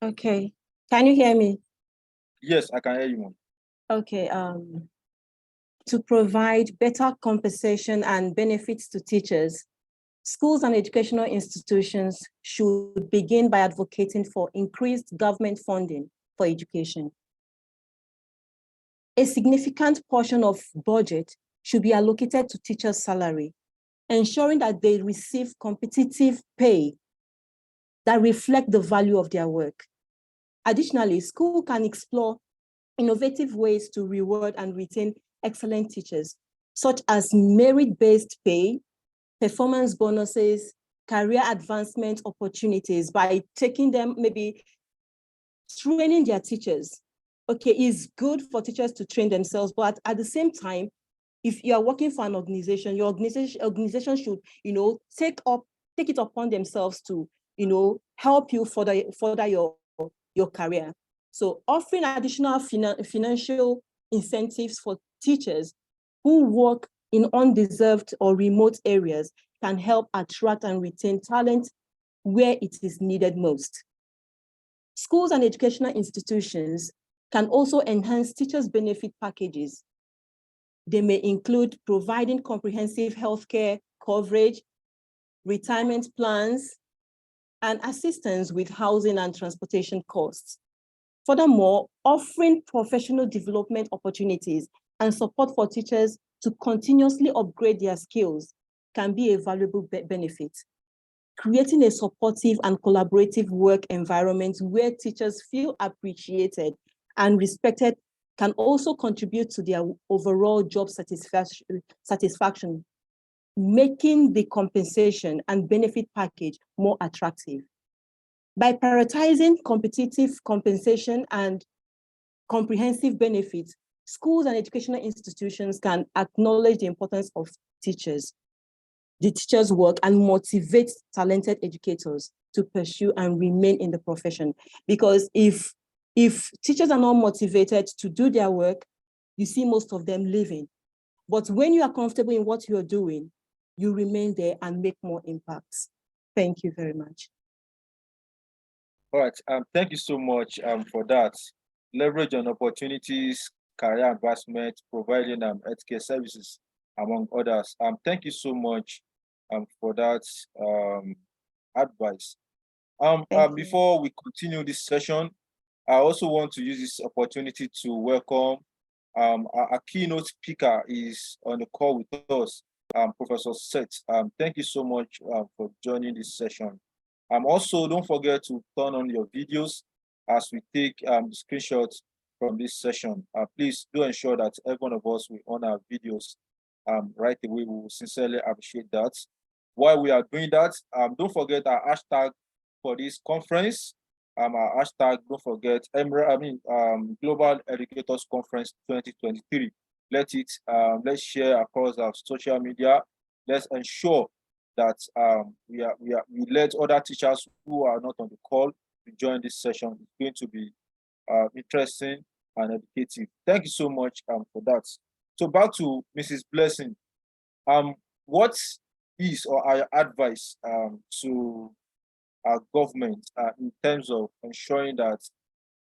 Okay, can you hear me? Yes, I can hear you, ma'am. Okay, to provide better compensation and benefits to teachers, schools and educational institutions should begin by advocating for increased government funding for education. A significant portion of budget should be allocated to teachers' salary, ensuring that they receive competitive pay that reflect the value of their work. Additionally, school can explore innovative ways to reward and retain excellent teachers, such as merit-based pay, performance bonuses, career advancement opportunities by taking them, maybe training their teachers. Okay, it's good for teachers to train themselves, but at the same time, if you are working for an organization, your organization should, take it upon themselves to, help you further your career. So offering additional financial incentives for teachers who work in undeserved or remote areas can help attract and retain talent where it is needed most. Schools and educational institutions can also enhance teachers' benefit packages. They may include providing comprehensive healthcare coverage, retirement plans, and assistance with housing and transportation costs. Furthermore, offering professional development opportunities and support for teachers to continuously upgrade their skills can be a valuable benefit. Creating a supportive and collaborative work environment where teachers feel appreciated and respected can also contribute to their overall job satisfaction, making the compensation and benefit package more attractive. By prioritizing competitive compensation and comprehensive benefits, schools and educational institutions can acknowledge the importance of teachers, the teachers' work, and motivate talented educators to pursue and remain in the profession. Because if teachers are not motivated to do their work, you see most of them leaving. But when you are comfortable in what you're doing, you remain there and make more impacts. Thank you very much. All right, thank you so much for that. Leverage on opportunities, career advancement, providing healthcare services, among others. Thank you so much for that advice. Before we continue this session, I also want to use this opportunity to welcome our keynote speaker is on the call with us, Professor Seth. Thank you so much for joining this session. Also, don't forget to turn on your videos as we take screenshots from this session. Please do ensure that every one of us will on our videos right away. We will sincerely appreciate that. While we are doing that, don't forget our hashtag for this conference. Our hashtag, don't forget, Global Educators Conference 2023. Let's share across our social media. Let's ensure that we let other teachers who are not on the call to join this session. It's going to be interesting and educative. Thank you so much for that. So back to Mrs. Blessing. What is or our advice to our government in terms of ensuring that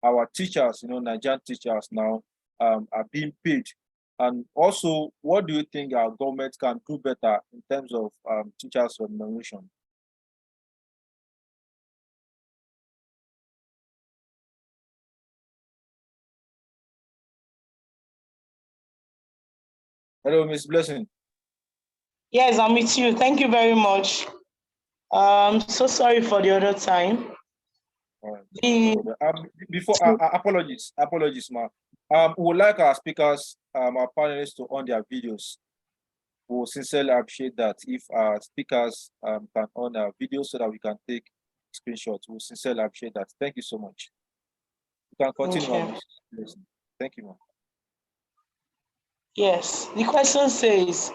our teachers, Nigerian teachers now are being paid? And also, what do you think our government can do better in terms of teachers' remuneration? Hello, Ms. Blessing. Yes, I'm with you. Thank you very much. So sorry for the other time. All right. Apologies, ma'am. We would like our speakers, our panelists to on their videos. We will sincerely appreciate that if our speakers can on our videos so that we can take screenshots. We will sincerely appreciate that. Thank you so much. You can continue. Okay. Thank you, ma'am. Yes, the question says,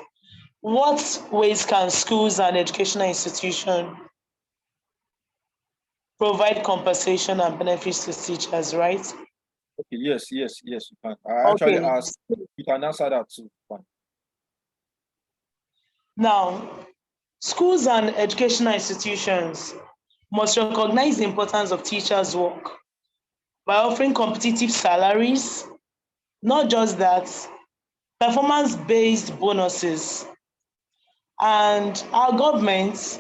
what ways can schools and educational institutions provide compensation and benefits to teachers, right? Okay, yes, you can. I actually Okay. asked, you can answer that too. Fine. Now, schools and educational institutions must recognize the importance of teachers' work by offering competitive salaries, not just that, performance-based bonuses. And our government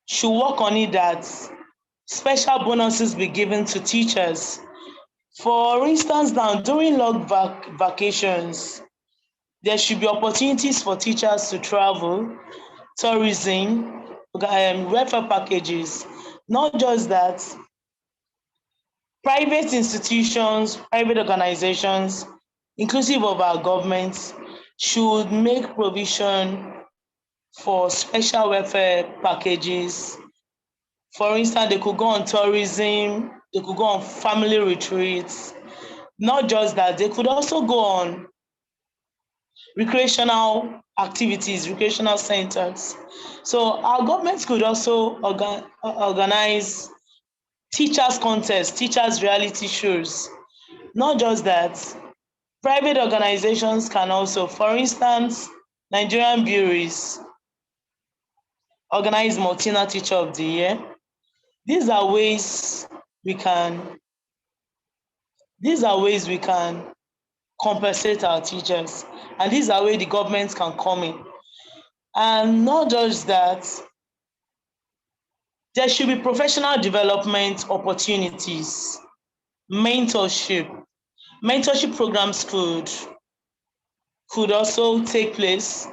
should work on it that special bonuses be given to teachers. For instance, now during long vacations, there should be opportunities for teachers to travel, tourism, welfare packages. Not just that, private institutions, private organizations, inclusive of our government, should make provision for special welfare packages. For instance, they could go on tourism, they could go on family retreats. Not just that, they could also go on recreational activities, recreational centers. So our government could also organize teachers contests, teachers reality shows. Not just that, private organizations can also, for instance, Nigerian Breweries organize Multina Teacher of the Year. These are ways we can compensate our teachers, and these are where the government can come in. And not just that, there should be professional development opportunities, mentorship. Mentorship programs could also take place,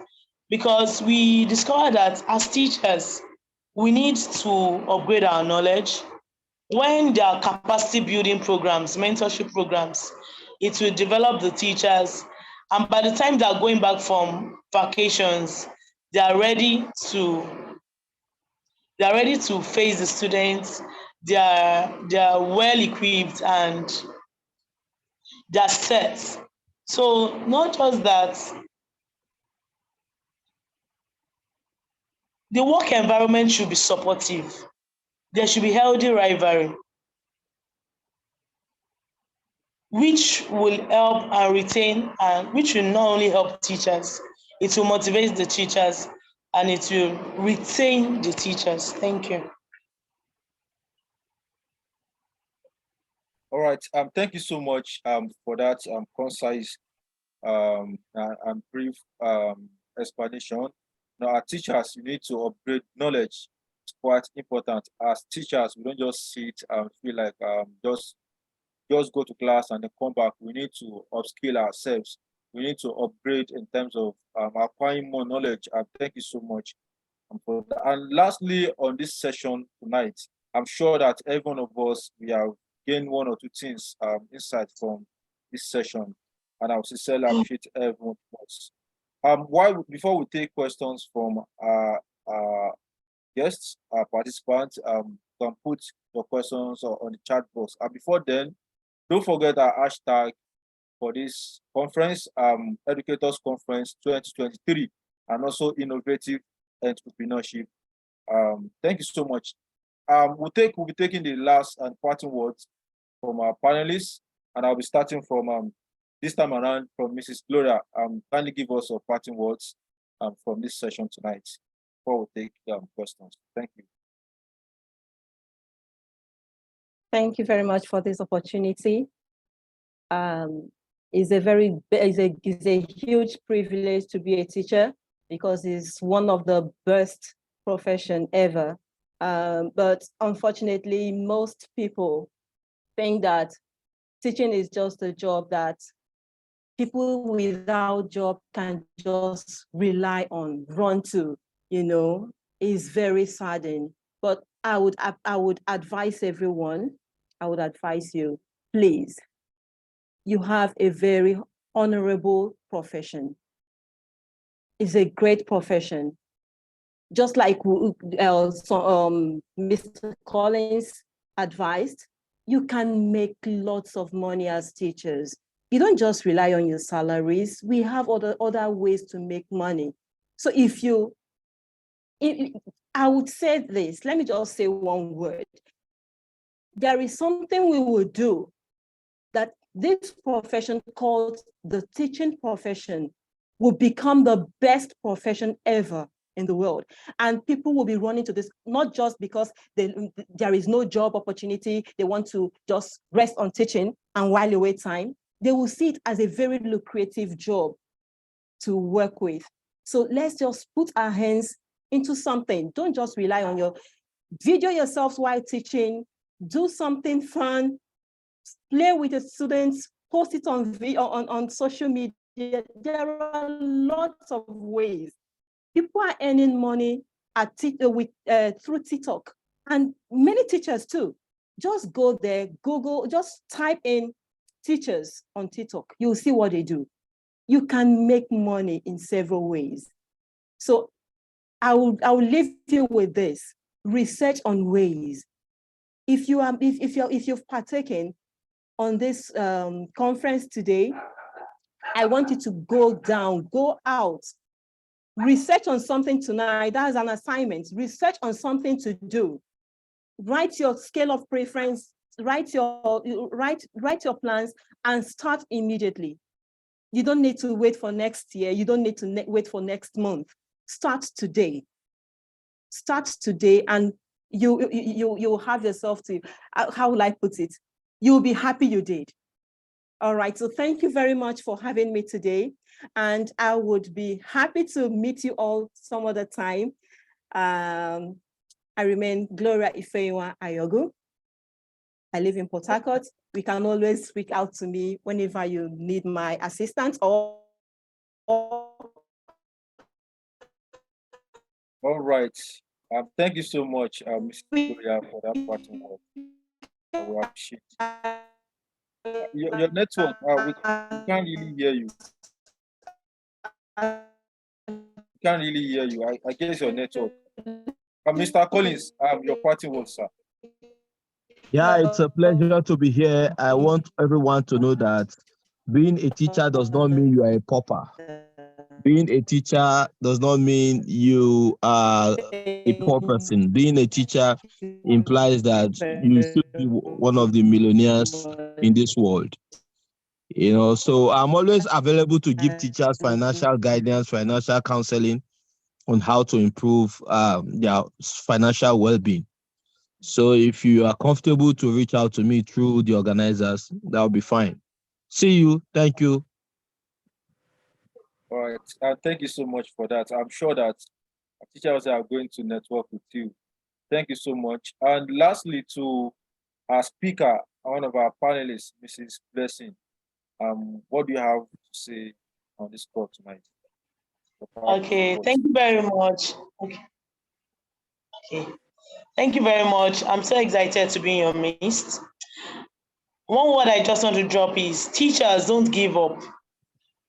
because we discovered that as teachers, we need to upgrade our knowledge. When there are capacity building programs, mentorship programs, it will develop the teachers. And by the time they're going back from vacations, they are ready to face the students. They are well equipped and they are set. So not just that, the work environment should be supportive. There should be healthy rivalry, which will help and retain, and which will not only help teachers, it will motivate the teachers and it will retain the teachers. Thank you. All right. Thank you so much for that concise and brief explanation. Now, as teachers, you need to upgrade knowledge. It's quite important. As teachers, we don't just sit and feel like just go to class and then come back. We need to upskill ourselves. We need to upgrade in terms of acquiring more knowledge. Thank you so much for that. And lastly, on this session tonight, I'm sure that every one of us, we have gained one or two things insight from this session, and I would sincerely appreciate everyone else. Before we take questions from our guests, our participants, you can put your questions on the chat box. And before then, don't forget our hashtag for this conference, Educators Conference 2023, and also Innovative Entrepreneurship. Thank you so much. We'll be taking the last and parting words from our panelists, and I'll be starting from this time around from Mrs. Gloria. Kindly give us your parting words from this session tonight before we take questions. Thank you. Thank you very much for this opportunity. It's a huge privilege to be a teacher, because it's one of the best profession ever. But unfortunately, most people think that teaching is just a job that people without job can just rely on, run to, is very saddening. But I would advise everyone, I would advise you, please, you have a very honorable profession. It's a great profession. Just like Mr. Collins advised, you can make lots of money as teachers. You don't just rely on your salaries. We have other ways to make money. So I would say this, let me just say one word. There is something we will do that this profession called the teaching profession will become the best profession ever in the world. And people will be running to this, not just because there is no job opportunity, they want to just rest on teaching and while away time. They will see it as a very lucrative job to work with. So let's just put our hands into something. Don't just rely on your video yourselves while teaching, do something fun, play with the students, post it on social media. There are lots of ways. People are earning money through TikTok, and many teachers too. Just go there, Google, just type in teachers on TikTok. You'll see what they do. You can make money in several ways. So I will leave you with this: research on ways. If you've partaken on this conference today, I want you to go out, research on something tonight. That's an assignment. Research on something to do. Write your scale of preference, write your plans and start immediately. You don't need to wait for next year. You don't need to wait for next month. Start today. Start today, and you'll have yourself to, how will I put it? You'll be happy you did. All right, so thank you very much for having me today. And I would be happy to meet you all some other time. I remain Gloria Ifeyiwa Ayogu. I live in Port Harcourt. You can always reach out to me whenever you need my assistance or All right. Thank you so much, Ms. Gloria, for that parting word. We appreciate it. Your network, we can't really hear you. We can't really hear you. I guess your network. Mr. Collins, your parting word, sir. Yeah, it's a pleasure to be here. I want everyone to know that being a teacher does not mean you are a pauper. Being a teacher does not mean you are a poor person. Being a teacher implies that you should be one of the millionaires in this world. You know, so I'm always available to give teachers financial guidance, financial counseling on how to improve their financial well-being. So if you are comfortable to reach out to me through the organizers, that'll be fine. See you. Thank you. All right. Thank you so much for that. I'm sure that teachers are going to network with you. Thank you so much. And lastly, to our speaker, one of our panelists, Mrs. Blessing, what do you have to say on this call tonight? Okay, thank you very much. Okay. Thank you very much. I'm so excited to be in your midst. One word I just want to drop is teachers, don't give up.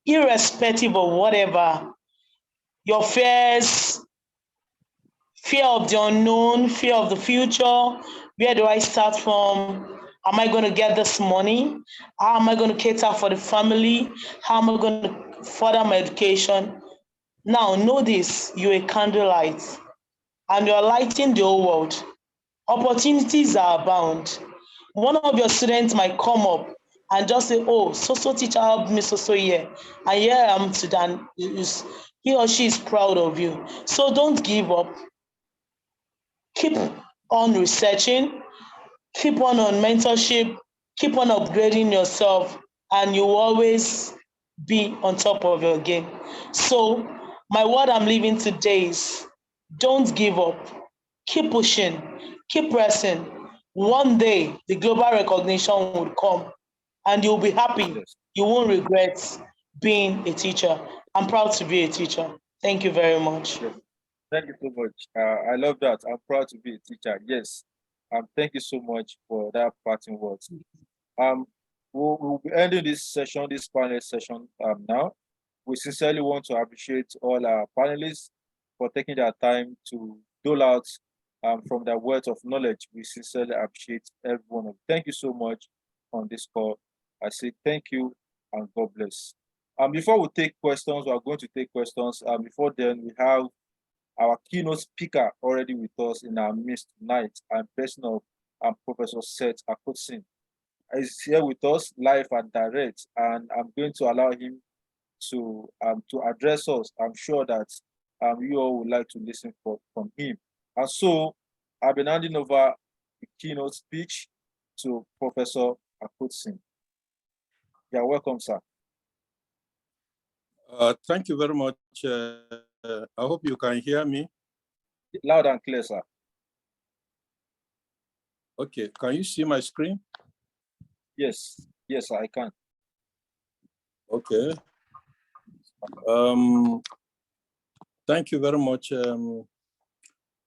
Irrespective of whatever, your fears, fear of the unknown, fear of the future, where do I start from? Am I going to get this money? How am I going to cater for the family? How am I going to further my education? Now, know this, you're a candlelight and you're lighting the whole world. Opportunities are abound. One of your students might come up and just say, oh, so teacher helped me so here. And here I am today. He or she is proud of you. So don't give up. Keep on researching, keep on mentorship, keep on upgrading yourself, and you will always be on top of your game. So my word I'm leaving today is don't give up. Keep pushing, keep pressing. One day, the global recognition will come and you'll be happy. You won't regret being a teacher. I'm proud to be a teacher. Thank you very much. Thank you so much. I love that. I'm proud to be a teacher. Yes. Thank you so much for that parting words. We'll be ending this session, this panel session now. We sincerely want to appreciate all our panelists for taking their time to dole out from their words of knowledge. We sincerely appreciate everyone. Thank you so much on this call. I say thank you and God bless. Before we take questions, we are going to take questions. Before then, we have our keynote speaker already with us in our midst tonight, and person of Professor Seth Akotsin is here with us live and direct, and I'm going to allow him to address us. I'm sure that you all would like to listen from him. And so I've been handing over the keynote speech to Professor Akotsin. You're welcome, sir. Thank you very much. I hope you can hear me. Loud and clear, sir. Okay, can you see my screen? Yes, yes, I can. Okay. Thank you very much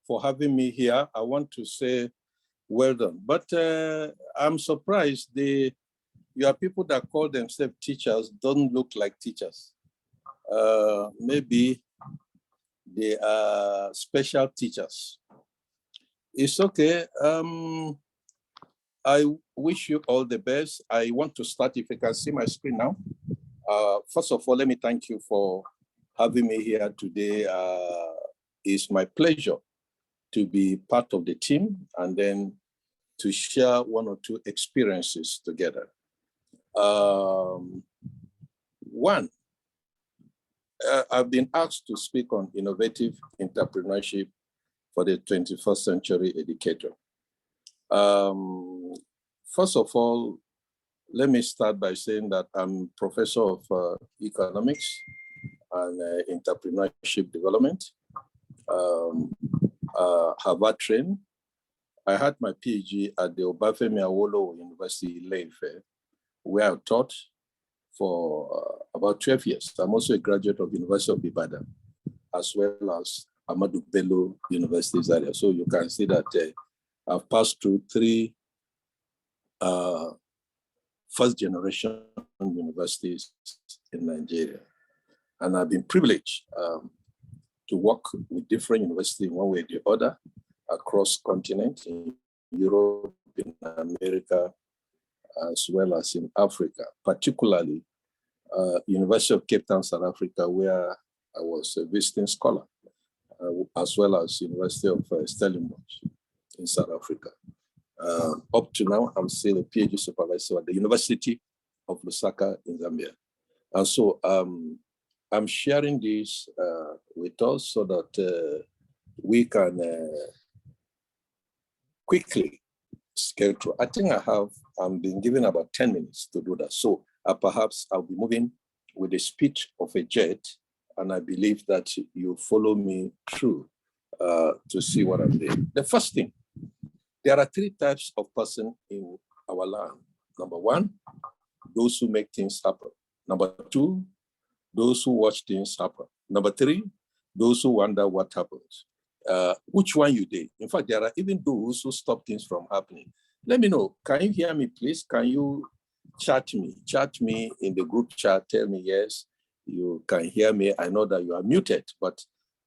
for having me here. I want to say well done, but I'm surprised your people that call themselves teachers don't look like teachers. Maybe they are special teachers. It's okay. I wish you all the best. I want to start, if you can see my screen now. First of all, let me thank you for having me here today. It's my pleasure to be part of the team and then to share one or two experiences together. One, I've been asked to speak on innovative entrepreneurship for the 21st century educator. First of all, let me start by saying that I'm professor of economics and entrepreneurship development, Harvard trained. I had my PhD at the Obafemi Awolowo University, Ile-Ife, where I taught for about 12 years. I'm also a graduate of University of Ibadan, as well as Ahmadu Bello University Zaria. So you can see that I've passed through three first generation universities in Nigeria. And I've been privileged to work with different universities in one way or the other across continents, in Europe, in America, as well as in Africa, particularly University of Cape Town, South Africa, where I was a visiting scholar, as well as University of Stellenbosch in South Africa. Up to now, I'm still a PhD supervisor at the University of Lusaka in Zambia. And so I'm sharing this with us so that we can quickly scale through. I think I'm being given about 10 minutes to do that. So perhaps I'll be moving with the speed of a jet, and I believe that you follow me through to see what I'm doing. The first thing, there are three types of person in our land. Number one, those who make things happen. Number two, those who watch things happen. Number three, those who wonder what happens. Which one you did? In fact, there are even those who stop things from happening. Let me know. Can you hear me, please? Can you chat me? Chat me in the group chat. Tell me, yes, you can hear me. I know that you are muted, but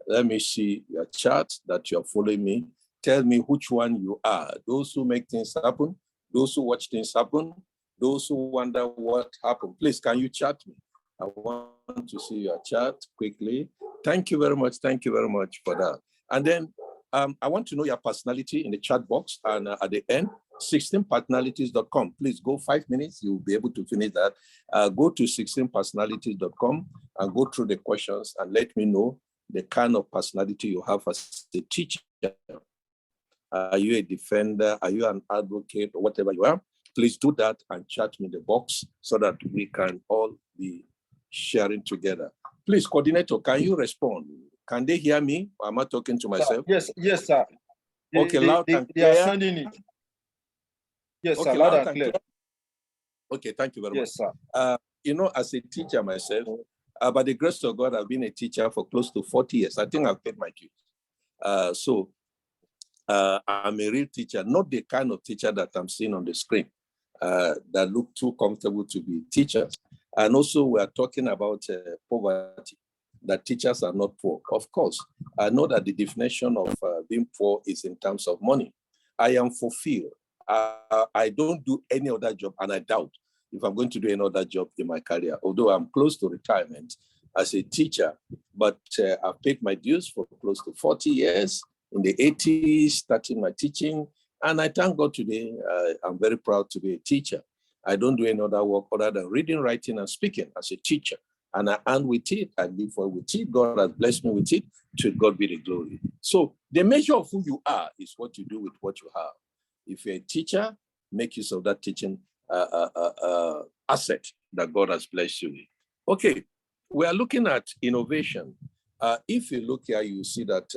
let me see your chat that you're following me. Tell me which one you are. Those who make things happen, those who watch things happen, those who wonder what happened. Please, can you chat me? I want to see your chat quickly. Thank you very much. Thank you very much for that. And then I want to know your personality in the chat box. And at the end, 16personalities.com. Please go 5 minutes. You'll be able to finish that. Go to 16personalities.com and go through the questions and let me know the kind of personality you have as a teacher. Are you a defender? Are you an advocate or whatever you are? Please do that and chat me in the box so that we can all be sharing together. Please, coordinator, can you respond? Can they hear me? Or am I talking to myself? Yes, yes, sir. Okay, loud and clear. They are sending it. Yes, okay, sir, loud and clear. Okay, thank you very much. Yes, sir. You know, as a teacher myself, by the grace of God, I've been a teacher for close to 40 years. I think I've paid my dues. So I'm a real teacher, not the kind of teacher that I'm seeing on the screen that look too comfortable to be teachers. And also, we are talking about poverty. that teachers are not poor. Of course, I know that the definition of being poor is in terms of money. I am fulfilled. I don't do any other job, and I doubt if I'm going to do another job in my career, although I'm close to retirement as a teacher, but I've paid my dues for close to 40 years, in the 80s, starting my teaching. And I thank God today, I'm very proud to be a teacher. I don't do any other work other than reading, writing, and speaking as a teacher. And I earn with it, I live for with it. God has blessed me with it. To God be the glory. So the measure of who you are is what you do with what you have. If you're a teacher, make use of that teaching asset that God has blessed you with. Okay, we are looking at innovation. If you look here, you see that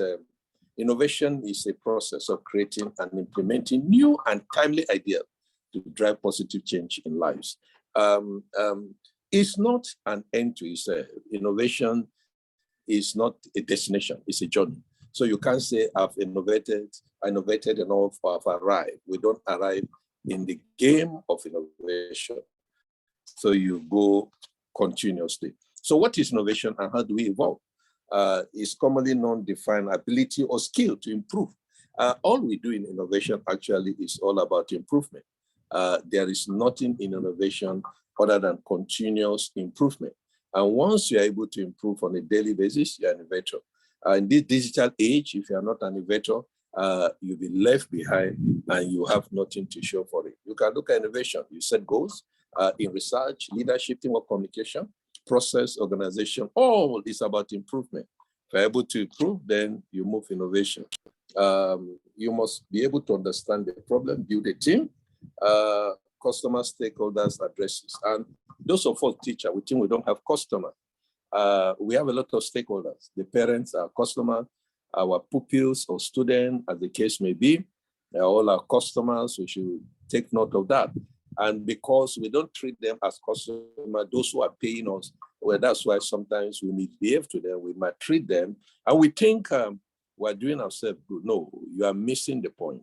innovation is a process of creating and implementing new and timely ideas to drive positive change in lives. It's not an end to itself. Innovation is not a destination, it's a journey. So you can't say I innovated enough, I've arrived. We don't arrive in the game of innovation. So you go continuously. So what is innovation and how do we evolve? Is commonly non-defined ability or skill to improve. All we do in innovation actually is all about improvement. There is nothing in innovation other than continuous improvement. And once you're able to improve on a daily basis, you're an innovator. In this digital age, if you're not an innovator, you'll be left behind and you have nothing to show for it. You can look at innovation. You set goals in research, leadership, teamwork, communication, process, organization. All is about improvement. If you're able to improve, then you move innovation. You must be able to understand the problem, build a team, customer, stakeholders, addresses. And those of us teachers, we think we don't have customers. We have a lot of stakeholders. The parents, our customers, our pupils or students, as the case may be, they're all our customers. We should take note of that. And because we don't treat them as customers, those who are paying us, well, that's why sometimes we misbehave to them. We might treat them, and we think we're doing ourselves good. No, you are missing the point.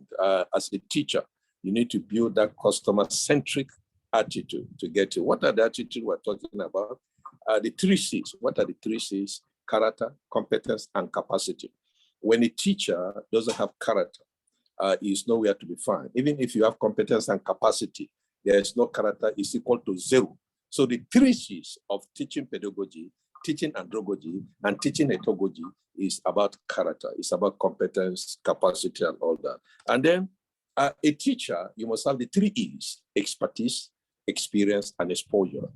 As a teacher, you need to build that customer-centric attitude to get to. What are the attitudes we're talking about? The 3 C's. What are the 3 C's? Character, competence, and capacity. When a teacher doesn't have character, he is nowhere to be found. Even if you have competence and capacity, there is no character, is equal to 0. So the 3 C's of teaching pedagogy, teaching andragogy, and teaching ethology is about character. It's about competence, capacity, and all that. And then a teacher, you must have the 3 E's: expertise, experience, and exposure.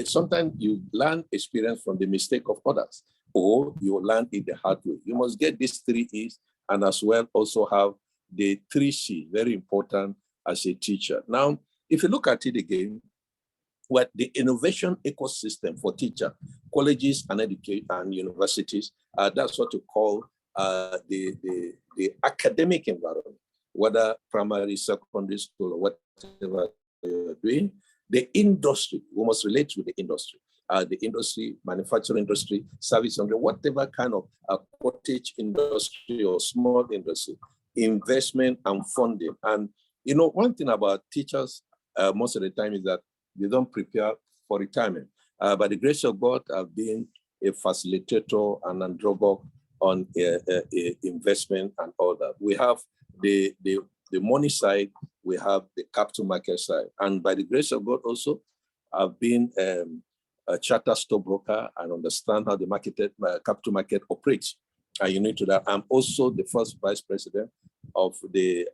Sometimes you learn experience from the mistake of others, or you learn it the hard way. You must get these 3 E's and as well also have the 3 C's, very important as a teacher. Now, if you look at it again, what the innovation ecosystem for teachers, colleges and universities, that's what you call the academic environment, whether primary, secondary school, or whatever you're doing. The industry, we must relate with the industry, manufacturing industry, service industry, whatever kind of cottage industry or small industry, investment and funding. And you know, one thing about teachers most of the time is that they don't prepare for retirement. By the grace of God, I've been a facilitator and andragogue on investment and all that. We have the money side, we have the capital market side. And by the grace of God also, I've been a charter stockbroker and understand how the capital market operates. And you need to that. I'm also the first vice president of the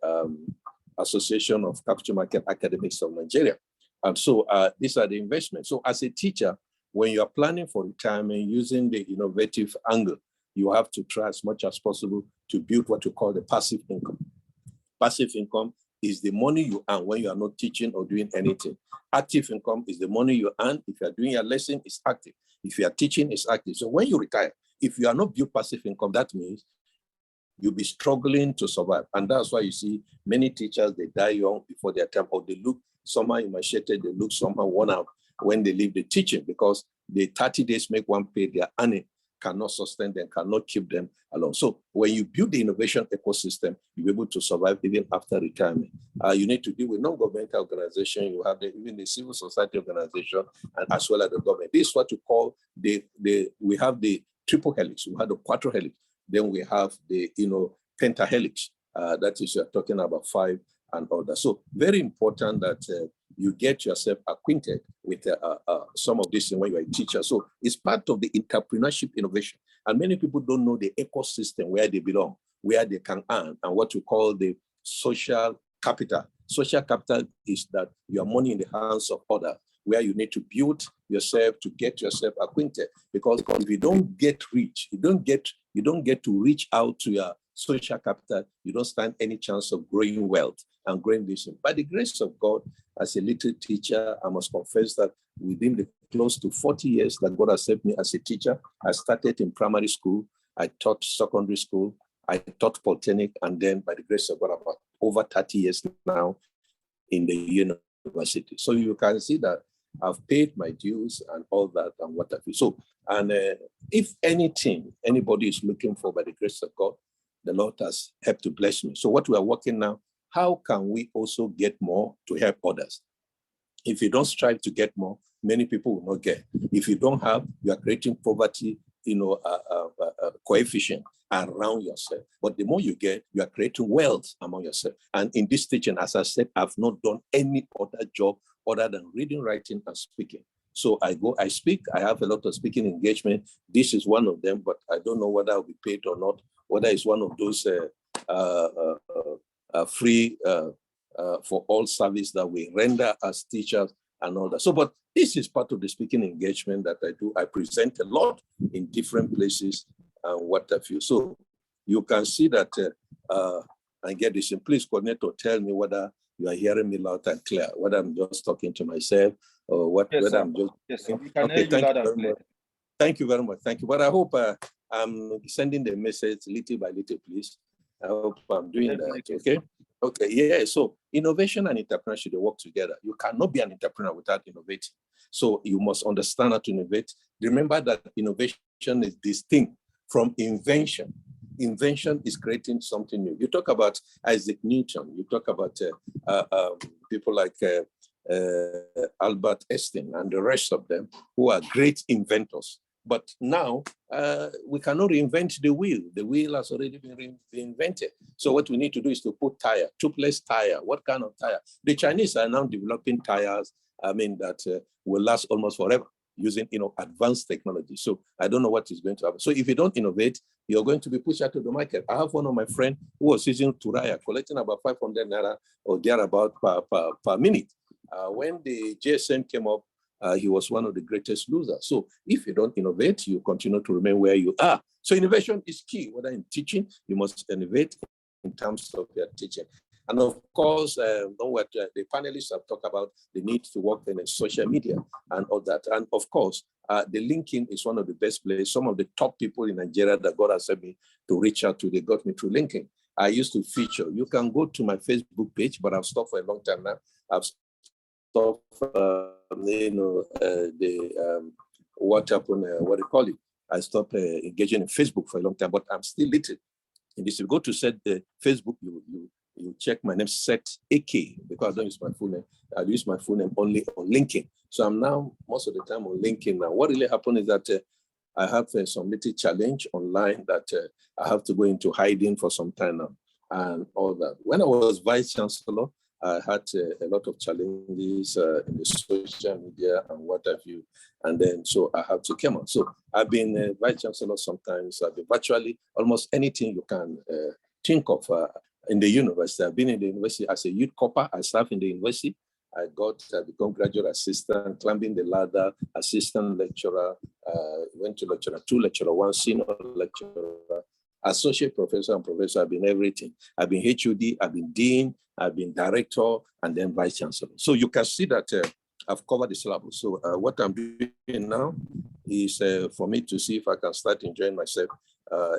Association of Capital Market Academics of Nigeria. And so these are the investments. So as a teacher, when you are planning for retirement using the innovative angle, you have to try as much as possible to build what you call the passive income. Passive income is the money you earn when you are not teaching or doing anything. Active income is the money you earn. If you are doing your lesson, it's active. If you are teaching, it's active. So when you retire, if you are not build passive income, that means you'll be struggling to survive. And that's why you see many teachers, they die young before their time, or they look somehow emaciated, they look somehow worn out when they leave the teaching, because the 30 days make one pay, their earning cannot sustain them, cannot keep them along. So when you build the innovation ecosystem, you'll be able to survive even after retirement. You need to deal with non-governmental organization, you have even the civil society organization, and as well as the government. This is what you call we have the triple helix, we have the quadruple helix, then we have the pentahelix. That is, you're talking about 5 and all that. So very important that you get yourself acquainted with some of this when you're a teacher. So it's part of the entrepreneurship innovation. And many people don't know the ecosystem where they belong, where they can earn, and what we call the social capital. Social capital is that your money in the hands of others, where you need to build yourself to get yourself acquainted. Because if you don't get rich, you don't get to reach out to your social capital, you don't stand any chance of growing wealth and growing vision. By the grace of God, as a little teacher, I must confess that within the close to 40 years that God has served me as a teacher, I started in primary school, I taught secondary school, I taught polytechnic, and then by the grace of God, about over 30 years now in the university. So you can see that I've paid my dues and all that and what have you. So, and if anything, anybody is looking for by the grace of God, the Lord has helped to bless me. So what we are working now, how can we also get more to help others? If you don't strive to get more, many people will not get. If you don't have, you are creating poverty, coefficient around yourself. But the more you get, you are creating wealth among yourself. And in this teaching, as I said, I've not done any other job other than reading, writing, and speaking. So I go, I speak, I have a lot of speaking engagement. This is one of them, but I don't know whether I'll be paid or not, whether it's one of those free for all service that we render as teachers and all that. So, but this is part of the speaking engagement that I do. I present a lot in different places and what have you. So you can see that I get this. And please, coordinator, tell me whether you are hearing me loud and clear, whether I'm just talking to myself or what. Yes, whether sir. I'm just. Yes, sir. We can Okay, hear you loud and clear. Thank you very much. Thank you. But I hope I'm sending the message little by little, please. I hope I'm doing that. Okay. Okay. Yeah. So innovation and entrepreneurship, they work together. You cannot be an entrepreneur without innovating. So you must understand how to innovate. Remember that innovation is distinct from invention. Invention is creating something new. You talk about Isaac Newton. You talk about people like Albert Einstein and the rest of them who are great inventors. But now we cannot reinvent the wheel. The wheel has already been reinvented. So what we need to do is to put tire, tubeless tire. What kind of tire? The Chinese are now developing tires, that will last almost forever using, advanced technology. So I don't know what is going to happen. So if you don't innovate, you're going to be pushed out to the market. I have one of my friends who was using Turaya, collecting about 500 naira or thereabout per minute. When the GSM came up, he was one of the greatest losers. So if you don't innovate, you continue to remain where you are. So innovation is key. Whether in teaching, you must innovate in terms of your teaching. And of course, what the panelists have talked about, the need to work in social media and all that. And of course, the LinkedIn is one of the best places. Some of the top people in Nigeria that God has sent me to reach out to, they got me through LinkedIn. I used to feature. You can go to my Facebook page, but I've stopped for a long time now. I've stopped, what happened, what do you call it? I stopped engaging in Facebook for a long time, but I'm still little. And if you go to set the Facebook, you check my name, Seth AK, because I don't use my full name. I use my full name only on LinkedIn. So I'm now most of the time on LinkedIn now. What really happened is that I have some little challenge online that I have to go into hiding for some time now and all that. When I was Vice Chancellor, I had a lot of challenges in the social media and what have you. And then, so I have to come on. So I've been Vice Chancellor sometimes. I've been virtually almost anything you can think of in the university. I've been in the university as a youth corper. I served in the university. I become graduate assistant, climbing the ladder, assistant lecturer, went to lecturer 2, lecturer 1, senior lecturer, associate professor and professor. I've been everything. I've been HOD, I've been dean, I've been director, and then vice chancellor. So you can see that I've covered the syllabus. So what I'm doing now is for me to see if I can start enjoying myself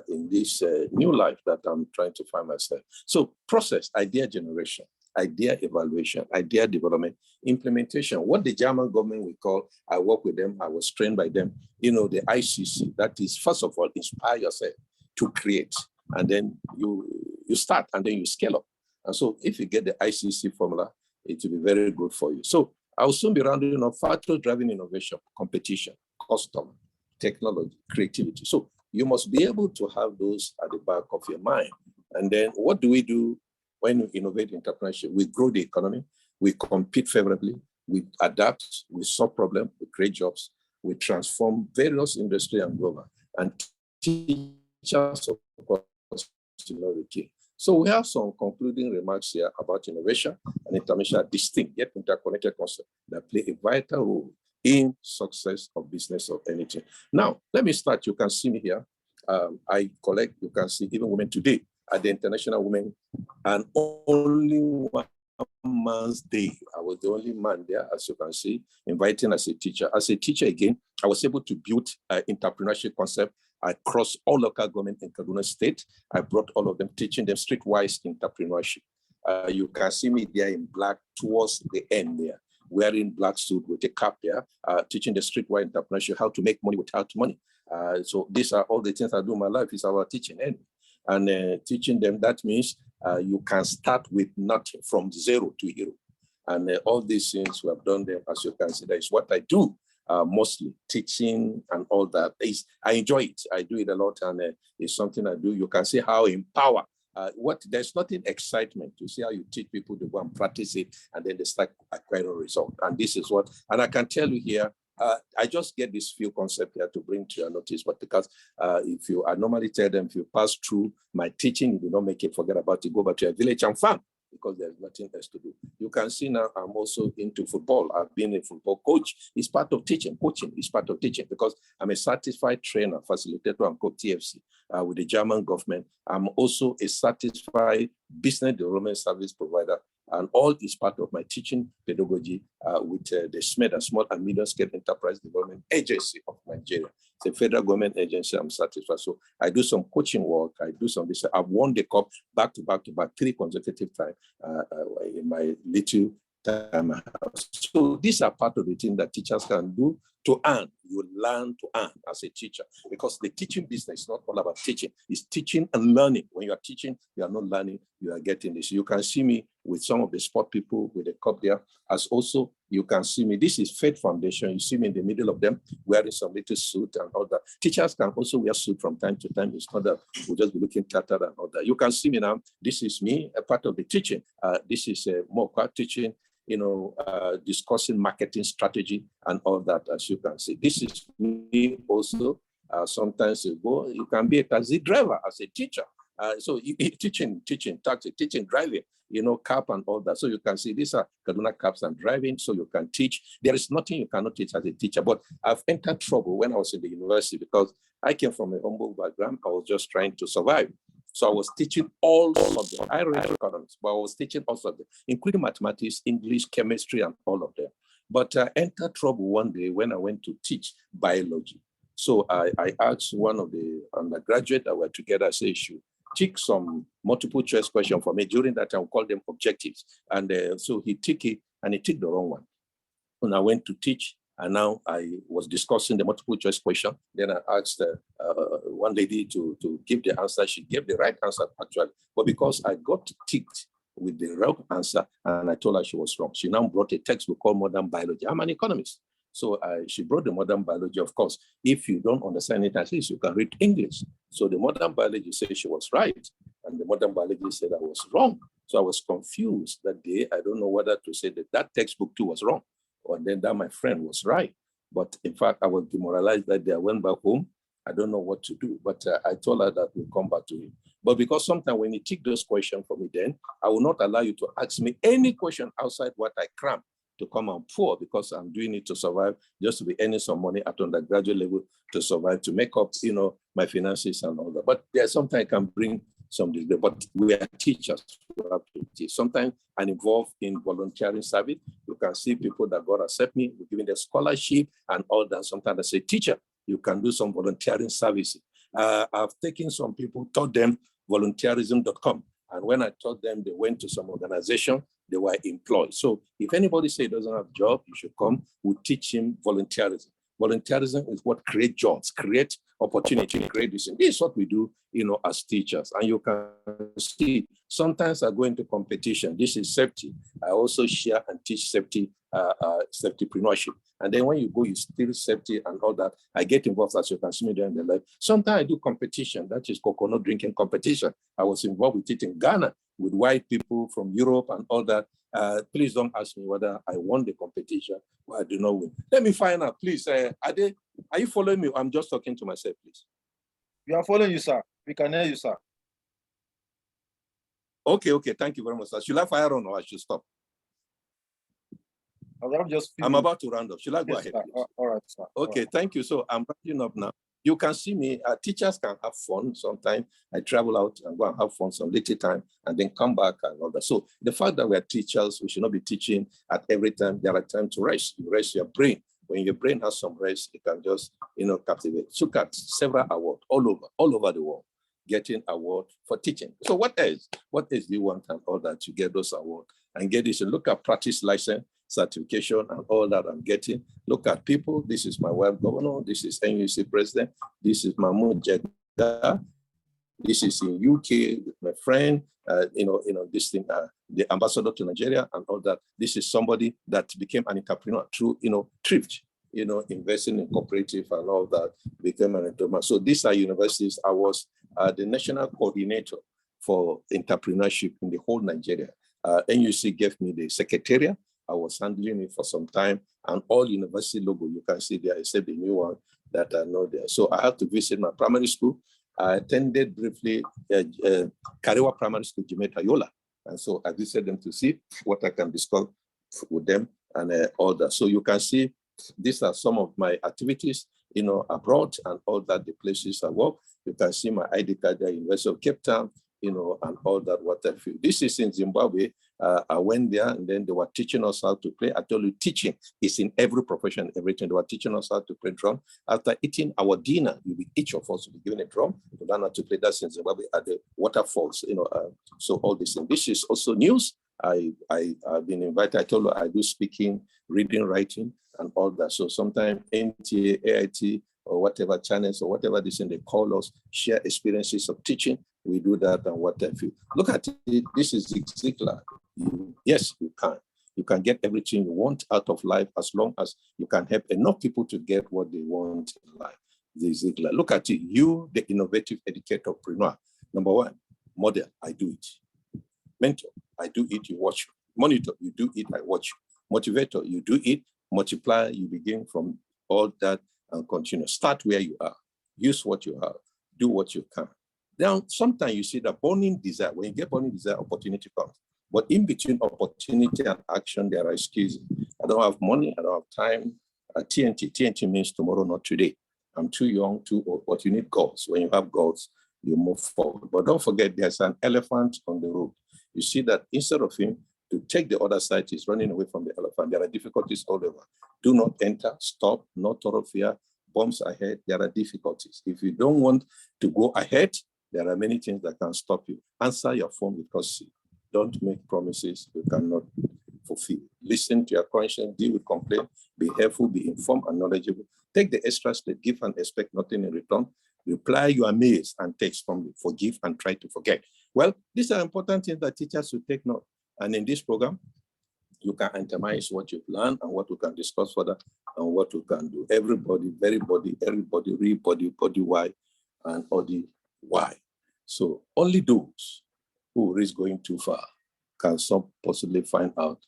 in this new life that I'm trying to find myself. So process, idea generation, idea evaluation, idea development, implementation. What the German government will call, I work with them, I was trained by them, the ICC, that is, first of all, inspire yourself to create, and then you start, and then you scale up. And so if you get the ICC formula, it will be very good for you. So I'll soon be rounding up factors driving innovation, competition, customer, technology, creativity. So you must be able to have those at the back of your mind. And then what do we do when we innovate entrepreneurship? We grow the economy, we compete favorably, we adapt, we solve problems, we create jobs, we transform various industry and global, and teachers, of course, the key. So we have some concluding remarks here about innovation and information are distinct yet interconnected concepts that play a vital role in success of business or anything. Now, let me start. You can see me here. I collect, you can see even women today at the International Women, and only one man's day. I was the only man there, as you can see, inviting as a teacher. As a teacher again, I was able to build an entrepreneurship concept across all local government in Kaduna State. I brought all of them, teaching them streetwise entrepreneurship. You can see me there in black towards the end there, wearing black suit with a cap there, teaching the streetwise entrepreneurship, how to make money without money. So these are all the things I do in my life, is our teaching. And teaching them, that means you can start with nothing, from zero to hero. And all these things we have done them, as you can see, that is what I do. Mostly teaching and all that. I enjoy it. I do it a lot, and it's something I do. You can see how empower. There's nothing excitement to see how you teach people to go and practice it, and then they start acquiring results. And this is what, and I can tell you here, I just get this few concept here to bring to your notice, but because if you, I normally tell them, if you pass through my teaching, you do not make it, forget about it, go back to your village and farm, because there's nothing else to do. You can see now I'm also into football. I've been a football coach. It's part of teaching. Coaching is part of teaching, because I'm a certified trainer, facilitator, and coach TFC with the German government. I'm also a certified business development service provider, and all is part of my teaching pedagogy with the SMED, Small and Medium Scale Enterprise Development Agency of Nigeria. It's a federal government agency. I'm certified. So I do some coaching work. I do some business. I've won the cup back to back 3 consecutive times in my little time. So these are part of the thing that teachers can do to earn. You learn to earn as a teacher, because the teaching business is not all about teaching. It's teaching and learning. When you are teaching, you are not learning, you are getting this. You can see me with some of the sport people with the cup there. As also, you can see me, this is Faith Foundation. You see me in the middle of them wearing some little suit and all that. Teachers can also wear suit from time to time. It's not that we'll just be looking tattered and all that. You can see me now. This is me, a part of the teaching. This is more quite teaching, discussing marketing strategy and all that, as you can see. This is me also. Sometimes you can be a taxi driver as a teacher. So teaching, taxi, teaching, driving, cap and all that. So you can see these are Kaduna caps and driving, so you can teach. There is nothing you cannot teach as a teacher, but I've entered trouble when I was in the university, because I came from a humble background. I was just trying to survive. So I was teaching all subjects. I read economics, but I was teaching all subjects, including mathematics, English, chemistry, and all of them. But I entered trouble one day when I went to teach biology. So I asked one of the undergraduates that were together, I said, you should take some multiple choice question for me. During that time, we call them objectives. And so he took it, and he took the wrong one. And I went to teach, and now I was discussing the multiple choice question. Then I asked one lady to give the answer. She gave the right answer, actually. But because I got ticked with the wrong answer, and I told her she was wrong, she now brought a textbook called Modern Biology. I'm an economist. So she brought the Modern Biology. Of course, if you don't understand it, at least you can read English. So the Modern Biology said she was right, and the Modern Biology said I was wrong. So I was confused that day. I don't know whether to say that textbook too was wrong, or then that my friend was right. But in fact, I was demoralized that day. I went back home. I don't know what to do, but I told her that we'll come back to him. But because sometimes when you take those questions from me, then I will not allow you to ask me any question outside what I cram to come and pour, because I'm doing it to survive, just to be earning some money at undergraduate level to survive, to make up, my finances and all that. But there's sometimes I can bring some degree, but we are teachers. We have to teach. Sometimes I'm involved in volunteering service. You can see people that God accept me, we're giving them scholarship and all that. Sometimes I say, teacher, you can do some volunteering services. I've taken some people, taught them volunteerism.com. And when I taught them, they went to some organization, they were employed. So if anybody say he doesn't have a job, you should come, we'll teach him volunteerism. Volunteerism is what create jobs, create opportunity, create this. And this is what we do, as teachers. And you can see, sometimes I go into competition. This is safety. I also share and teach safety safetypreneurship. And then when you go, you steal safety and all that. I get involved, as you can see me during the life. Sometimes I do competition, that is coconut drinking competition. I was involved with it in Ghana with white people from Europe and all that. Please don't ask me whether I won the competition or I do not win. Let me find out, please. Are you following me? I'm just talking to myself, please. We are following you, sir. We can hear you, sir. Okay. Thank you very much, sir. Should I fire on or I should stop? I'm about to round up. Should I go ahead? All right, sir. Okay, thank you. So I'm wrapping up now. You can see me. Teachers can have fun sometimes. I travel out and go and have fun some little time and then come back and all that. So the fact that we are teachers, we should not be teaching at every time. There are times to rest. You rest your brain. When your brain has some rest, it can just, captivate. Look at several awards all over the world, getting award for teaching. So what else? What else do you want and all that to get those awards and get this? And look at practice license, certification and all that I'm getting. Look at people. This is my wife, governor. This is NUC president. This is Mahmoud Jeddah. This is in UK with my friend, this thing, the ambassador to Nigeria and all that. This is somebody that became an entrepreneur through, thrift, investing in cooperative and all that, became an entrepreneur. So these are universities. I was the national coordinator for entrepreneurship in the whole Nigeria. NUC gave me the secretariat. I was handling it for some time, and all university logo you can see there, except the new one that I know there. So I had to visit my primary school. I attended briefly Karewa Primary School, Jimeta Yola. And so I visited them to see what I can discuss with them and all that. So you can see these are some of my activities, abroad and all that, the places I work. You can see my ID card there, University of Cape Town, and all that, what I feel. This is in Zimbabwe. I went there and then they were teaching us how to play. I told you, teaching is in every profession, everything. They were teaching us how to play drum. After eating our dinner, each of us will be given a drum to learn how to play that in Zimbabwe at the waterfalls, so all this. And this is also news. I've been invited. I told you I do speaking, reading, writing, and all that. So sometimes NTA, AIT, or whatever channels or whatever this thing they call us, share experiences of teaching. We do that and what have you. Look at it. This is Zig Ziglar. Yes, you can. You can get everything you want out of life as long as you can help enough people to get what they want in life. Zig Ziglar. Look at it. You, the innovative educatorpreneur. Number one, model, I do it. Mentor, I do it, you watch. Monitor, you do it, I watch. Motivator, you do it. Multiply, you begin from all that and continue. Start where you are. Use what you have. Do what you can. Now, sometimes you see the burning desire. When you get burning desire, opportunity comes. But in between opportunity and action, there are excuses. I don't have money, I don't have time. TNT means tomorrow, not today. I'm too young, too old, but you need goals. When you have goals, you move forward. But don't forget, there's an elephant on the road. You see that instead of him to take the other side, he's running away from the elephant. There are difficulties all over. Do not enter, stop, no thoroughfare, bumps ahead. There are difficulties. If you don't want to go ahead, there are many things that can stop you. Answer your phone with courtesy. Don't make promises you cannot fulfill. Listen to your conscience, deal with complaint, be helpful, be informed and knowledgeable. Take the extra step, give and expect nothing in return. Reply your amaze and text from you. Forgive and try to forget. Well, these are important things that teachers should take note. And in this program, you can itemize what you've learned and what we can discuss further and what we can do. Everybody, body, why, and body, why. So only those who risk going too far can possibly find out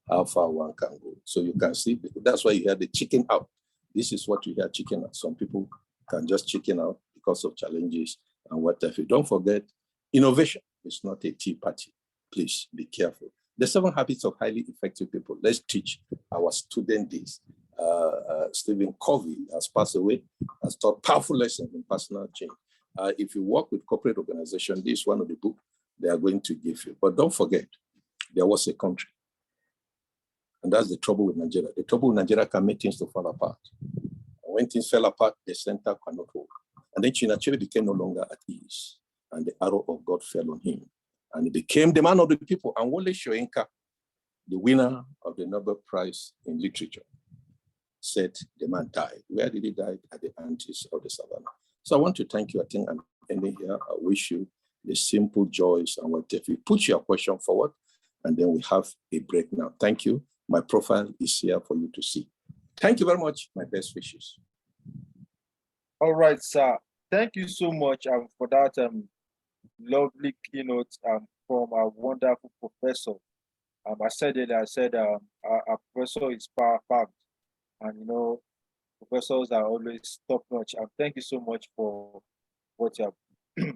how far one can go. So you can see, that's why you hear the chicken out. This is what you hear, chicken out. Some people can just chicken out because of challenges and whatever. Don't forget, innovation is not a tea party. Please be careful. The 7 habits of highly effective people. Let's teach our student this. Stephen Covey has passed away, has taught powerful lessons in personal change. If you work with corporate organizations, this is one of the books they are going to give you. But don't forget, there was a country. And that's the trouble with Nigeria. The trouble with Nigeria can make things to fall apart. And when things fell apart, the center cannot hold. And then Chinachebe became no longer at ease. And the arrow of God fell on him. And he became the man of the people. And Wole Soyinka, the winner of the Nobel Prize in Literature, said the man died. Where did he die? At the Antis of the Savannah. So I want to thank you. I think I'm ending here. I wish you the simple joys and whatever. You put your question forward, and then we have a break now. Thank you. my profile is here for you to see. Thank you very much. My best wishes. All right, sir. Thank you so much for that lovely keynote from our wonderful professor. I said it. I said our professor is power-packed, and you know, professors are always top-notch. And thank you so much for what you have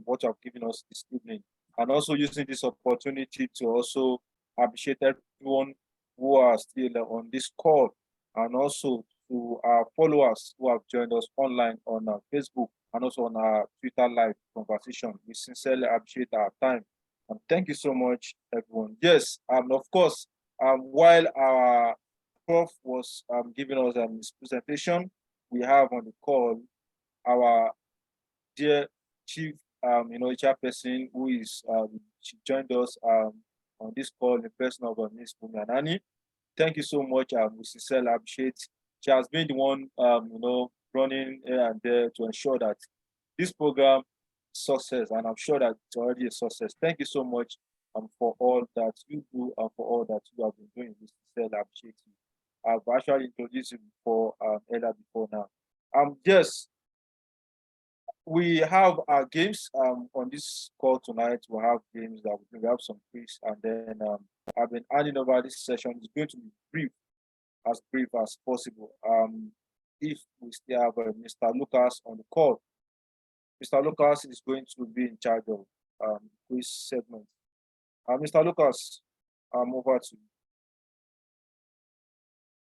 what you have given us this evening, and also using this opportunity to also appreciate everyone who are still on this call, and also to our followers who have joined us online on Facebook and also on our Twitter live conversation. We sincerely appreciate our time. And thank you so much, everyone. Yes, of course, while our prof was giving us his presentation, we have on the call our dear chief, chairperson, who is she joined us on this call in person of Ms. Bumi Anani. Thank you so much. We sincerely appreciate. She has been the one, running here and there to ensure that this program success, and I'm sure that it's already a success. Thank you so much for all that you do and for all that you have been doing. We sincerely appreciate you. I've actually introduced you before, earlier before now. Yes, we have our games on this call tonight. We have games that we have some quiz, and then I've been handing over this session. It's going to be brief as possible. If we still have Mr. Lucas on the call, Mr. Lucas is going to be in charge of quiz segment. Mr. Lucas, over to you.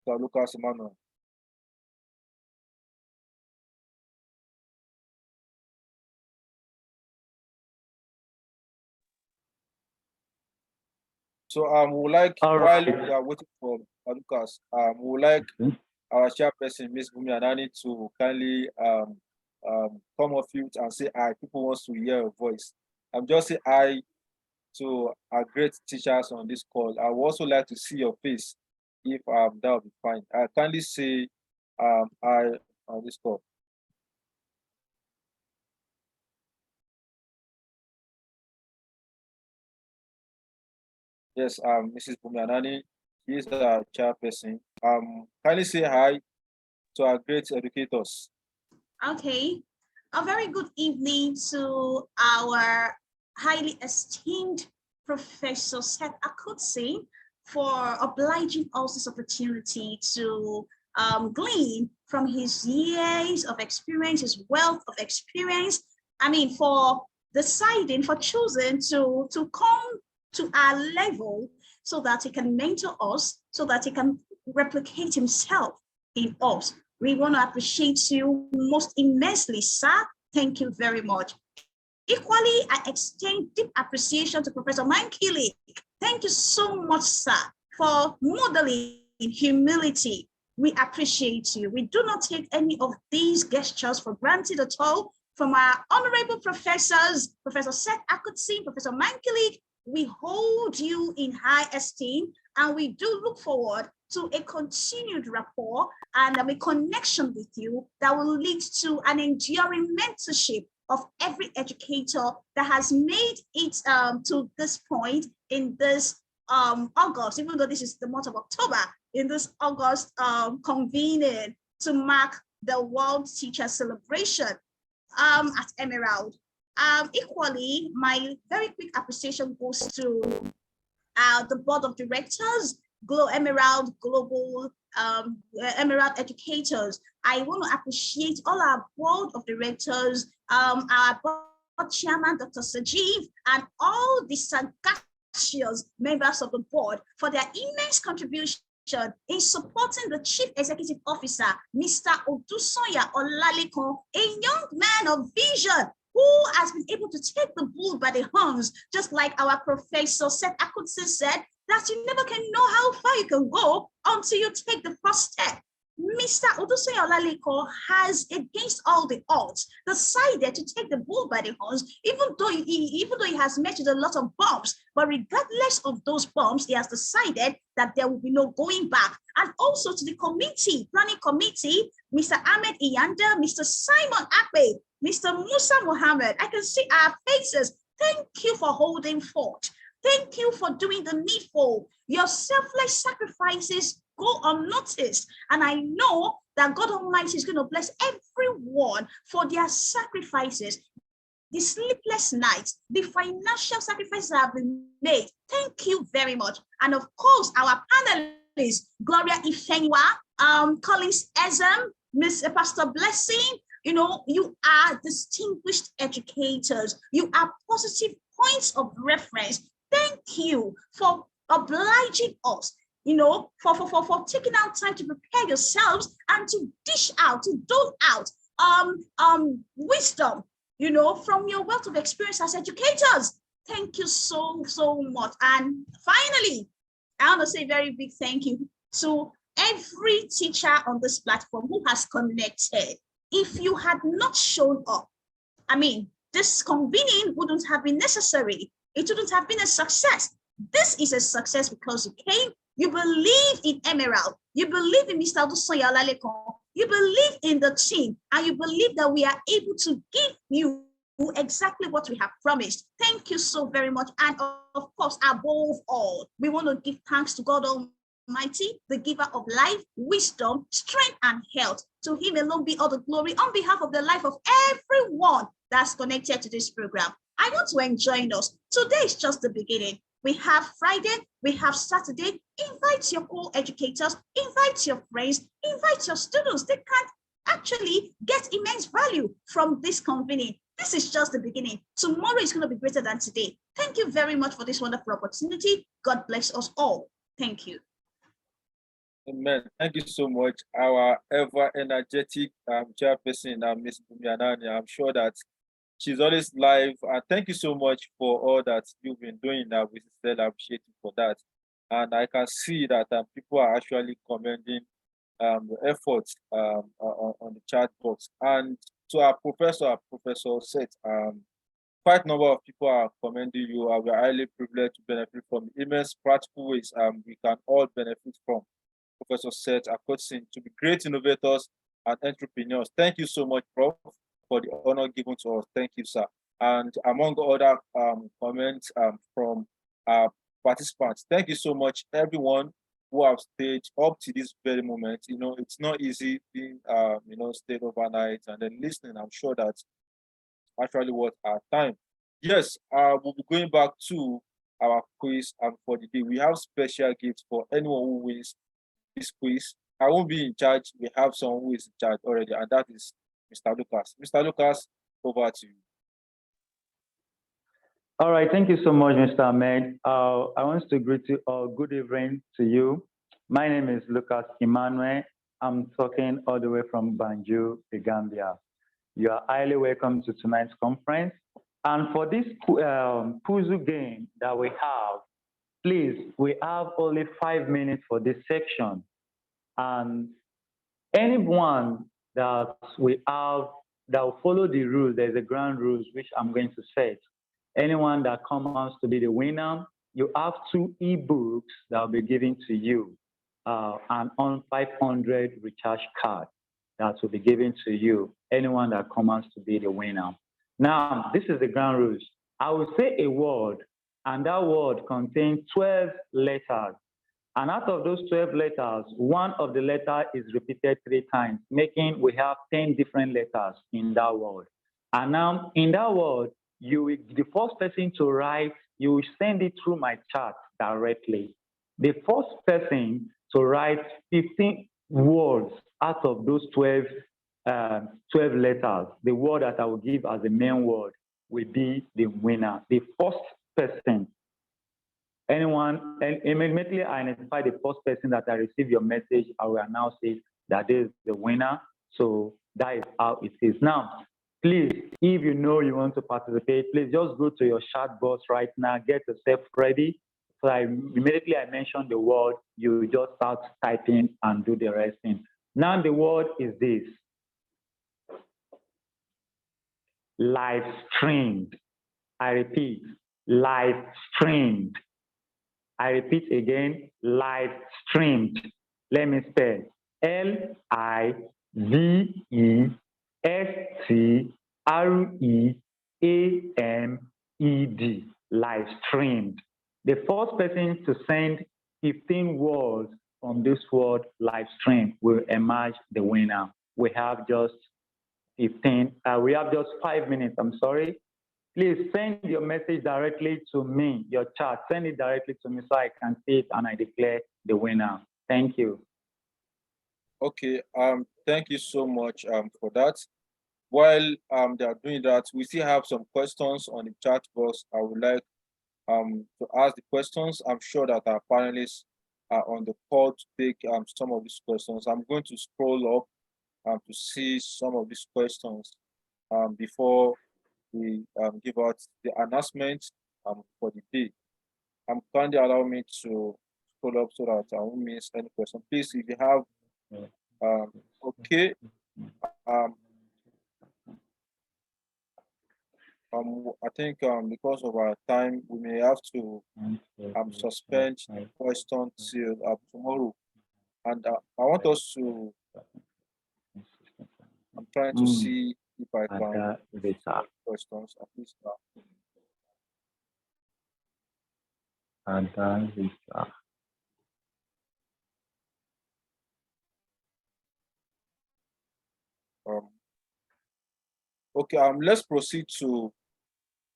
Mr. Lucas Emmanuel. So we would like, while we are waiting for Lucas, we would like our chairperson, Ms. Bumi Anani, to kindly come off mute and say hi. People want to hear your voice. Just say hi to our great teachers on this call. I would also like to see your face, if that will be fine. Kindly say hi on this call. Yes, Mrs. Bumi Anani, she is the chairperson. Kindly say hi to our great educators. Okay, a very good evening to our highly esteemed Professor Seth Akutsi for obliging us this opportunity to glean from his years of experience, his wealth of experience. I mean, for deciding, for choosing to come to our level so that he can mentor us, so that he can replicate himself in us. We want to appreciate you most immensely, sir. Thank you very much. Equally, I extend deep appreciation to Professor Mankili. Thank you so much, sir, for modeling humility. We appreciate you. We do not take any of these gestures for granted at all. From our honorable professors, Professor Seth Akutsi, Professor Mankili, we hold you in high esteem, and we do look forward to a continued rapport and a connection with you that will lead to an enduring mentorship of every educator that has made it to this point in this August, even though this is the month of October, in this August convening to mark the World Teacher Celebration at Emerald. Equally, my very quick appreciation goes to the board of directors, Emerald Global Emerald Educators. I want to appreciate all our board of directors, our board chairman, Dr. Sajiv, and all the sagacious members of the board for their immense contribution in supporting the Chief Executive Officer, Mr. Odusoya Olalikon, a young man of vision who has been able to take the bull by the horns, just like our Professor Seth Akutsi said, that you never can know how far you can go until you take the first step. Mr. Odusoya Olalikon has, against all the odds, decided to take the bull by the horns, even though he has met with a lot of bumps. But regardless of those bumps, he has decided that there will be no going back. And also to the committee, planning committee, Mr. Ahmed Iyanda, Mr. Simon Akbe, Mr. Musa Mohammed, I can see our faces. Thank you for holding fort. Thank you for doing the needful. Your selfless sacrifices go unnoticed. And I know that God Almighty is going to bless everyone for their sacrifices, the sleepless nights, the financial sacrifices that have been made. Thank you very much. And of course, our panelists, Gloria Ifenwa, Collins Ezem, Miss Pastor Blessing, you know, you are distinguished educators. You are positive points of reference. Thank you for obliging us, you know, for taking out time to prepare yourselves and to dish out, to dole out wisdom, you know, from your wealth of experience as educators. Thank you so much. And finally, I want to say a very big thank you to every teacher on this platform who has connected. If you had not shown up, I mean, this convening wouldn't have been necessary. It wouldn't have been a success. This is a success because you came, you believe in Emerald, you believe in Mr. Odusonya Olalekun, you believe in the team, and you believe that we are able to give you exactly what we have promised. Thank you so very much. And of course, above all, we want to give thanks to God Almighty, the giver of life, wisdom, strength, and health. To him alone be all the glory on behalf of the life of everyone that's connected to this program. I want to enjoin us. Today is just the beginning. We have Friday, we have Saturday. Invite your co-educators, invite your friends, invite your students. They can actually get immense value from this convening. This is just the beginning. Tomorrow is going to be greater than today. Thank you very much for this wonderful opportunity. God bless us all. Thank you. Amen. Thank you so much, our ever energetic chairperson, Ms. Bumianani. I'm sure that she's always live. And thank you so much for all that you've been doing now. We sincerely appreciate you for that. And I can see that people are actually commending the efforts on the chat box. And to our Professor Seth, quite a number of people are commending you. We are highly privileged to benefit from immense practical ways we can all benefit from Professor Seth Akotsin to be great innovators and entrepreneurs. Thank you so much, Prof, for the honor given to us. Thank you, sir. And among other comments from our participants, thank you so much, everyone who have stayed up to this very moment. You know, it's not easy being, stayed overnight and then listening. I'm sure that's actually worth our time. Yes, we'll be going back to our quiz for the day. We have special gifts for anyone who wins this quiz. I won't be in charge. We have someone who is in charge already, and that is Mr. Lucas. Mr. Lucas, over to you. All right, thank you so much, Mr. Ahmed. I want to greet you all. Good evening to you. My name is Lucas Emmanuel. I'm talking all the way from Banjul, the Gambia. You are highly welcome to tonight's conference. And for this puzzle game that we have, please, we have only 5 minutes for this section. And anyone that we have that will follow the rules, there's a ground rules which I'm going to set. Anyone that comes to be the winner, you have 2 ebooks that will be given to you, and on 500 recharge card that will be given to you. Anyone that comes to be the winner. Now, this is the ground rules. I will say a word, and that word contains 12 letters. And out of those 12 letters, one of the letters is repeated 3 times, making we have 10 different letters in that word. And now in that word, the first person to write, you will send it through my chat directly. The first person to write 15 words out of those 12 letters, the word that I will give as the main word will be the winner. The first person. Anyone, and immediately I identify the first person that I receive your message, I will now say that is the winner. So that is how it is. Now, please, if you know you want to participate, please just go to your chat box right now, get yourself ready. So immediately I mention the word, you just start typing and do the rest thing. Now the word is this. Live streamed. I repeat, live streamed. I repeat again, live streamed. Let me spell. L-I-V-E-S-T-R-E-A-M-E-D. Live streamed. The first person to send 15 words from this word live stream will emerge the winner. We have just 5 minutes, I'm sorry. Please send your message directly to me, your chat, send it directly to me so I can see it and I declare the winner. Thank you. Okay, thank you so much for that. While they are doing that, we still have some questions on the chat box. I would like to ask the questions. I'm sure that our panelists are on the call to take some of these questions. I'm going to scroll up to see some of these questions before we give out the announcement for the day. Kindly allow me to scroll up so that I won't miss any question. Please, if you have, okay. I think because of our time, we may have to suspend the question till tomorrow. And I want us to, I'm trying to see if I can questions at least now. Okay, let's proceed to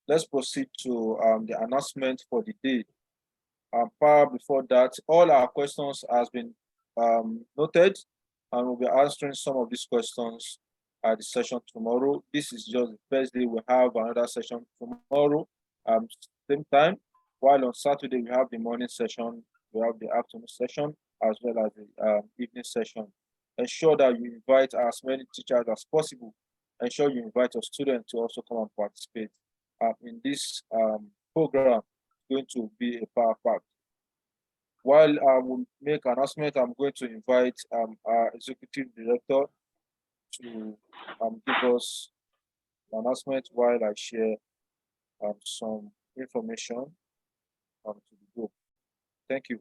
the announcement for the day. Before that, all our questions has been noted, and we'll be answering some of these questions at the session tomorrow. This is just the first day. We have another session tomorrow, same time. While on Saturday we have the morning session, we have the afternoon session, as well as the evening session. Ensure that you invite as many teachers as possible. Ensure you invite your students to also come and participate in this program. Going to be a power pack. While I will make an announcement, I'm going to invite our executive director to give us an announcement while I share some information to the group. Thank you.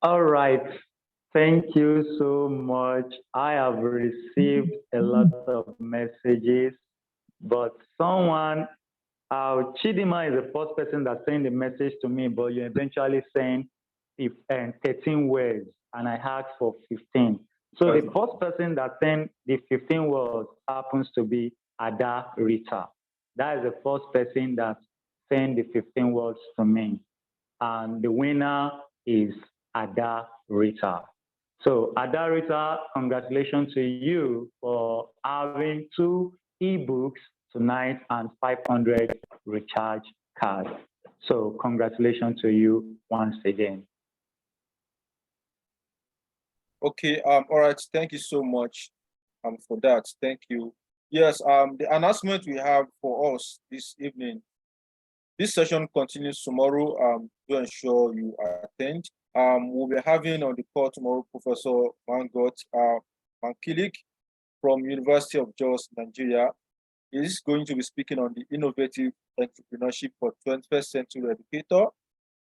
All right. Thank you so much. I have received a lot of messages, but someone, Chidima is the first person that sent the message to me, but you eventually sent 13 words, and I asked for 15. So the first person that sent the 15 words happens to be Ada Rita. That is the first person that sent the 15 words to me. And the winner is Ada Rita. So Ada Rita, congratulations to you for having 2 ebooks tonight and 500 recharge cards. So congratulations to you once again. Okay, all right, thank you so much for that. Thank you. Yes, the announcement we have for us this evening, this session continues tomorrow to ensure you attend. We'll be having on the call tomorrow Professor Mangot Mankilik from University of Jos, Nigeria. He is going to be speaking on the innovative entrepreneurship for 21st century educator.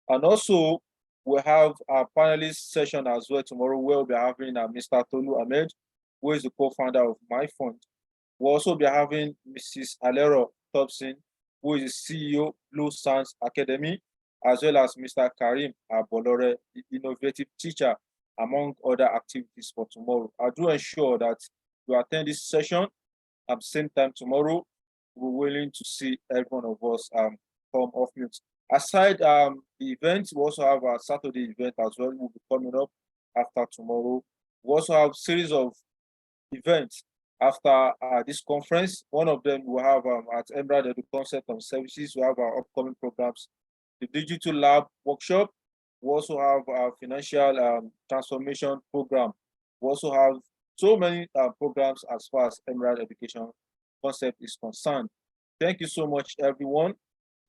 And also, we'll have our panelist session as well tomorrow, where we'll be having Mr. Tolu Ahmed, who is the co-founder of MyFund. We'll also be having Mrs. Alero Thompson, who is the CEO Blue Sands Academy, as well as Mr. Karim Abolore, the innovative teacher, among other activities for tomorrow. I do ensure that you attend this session at the same time tomorrow. We're willing to see every one of us come off mute. Aside the event, we also have a Saturday event as well. Will be coming up after tomorrow. We also have a series of events after this conference. One of them we have at Emerald Edu Concept and Services. We have our upcoming programs, the Digital Lab Workshop. We also have our Financial Transformation Program. We also have so many programs as far as Emerald Education Concept is concerned. Thank you so much, everyone,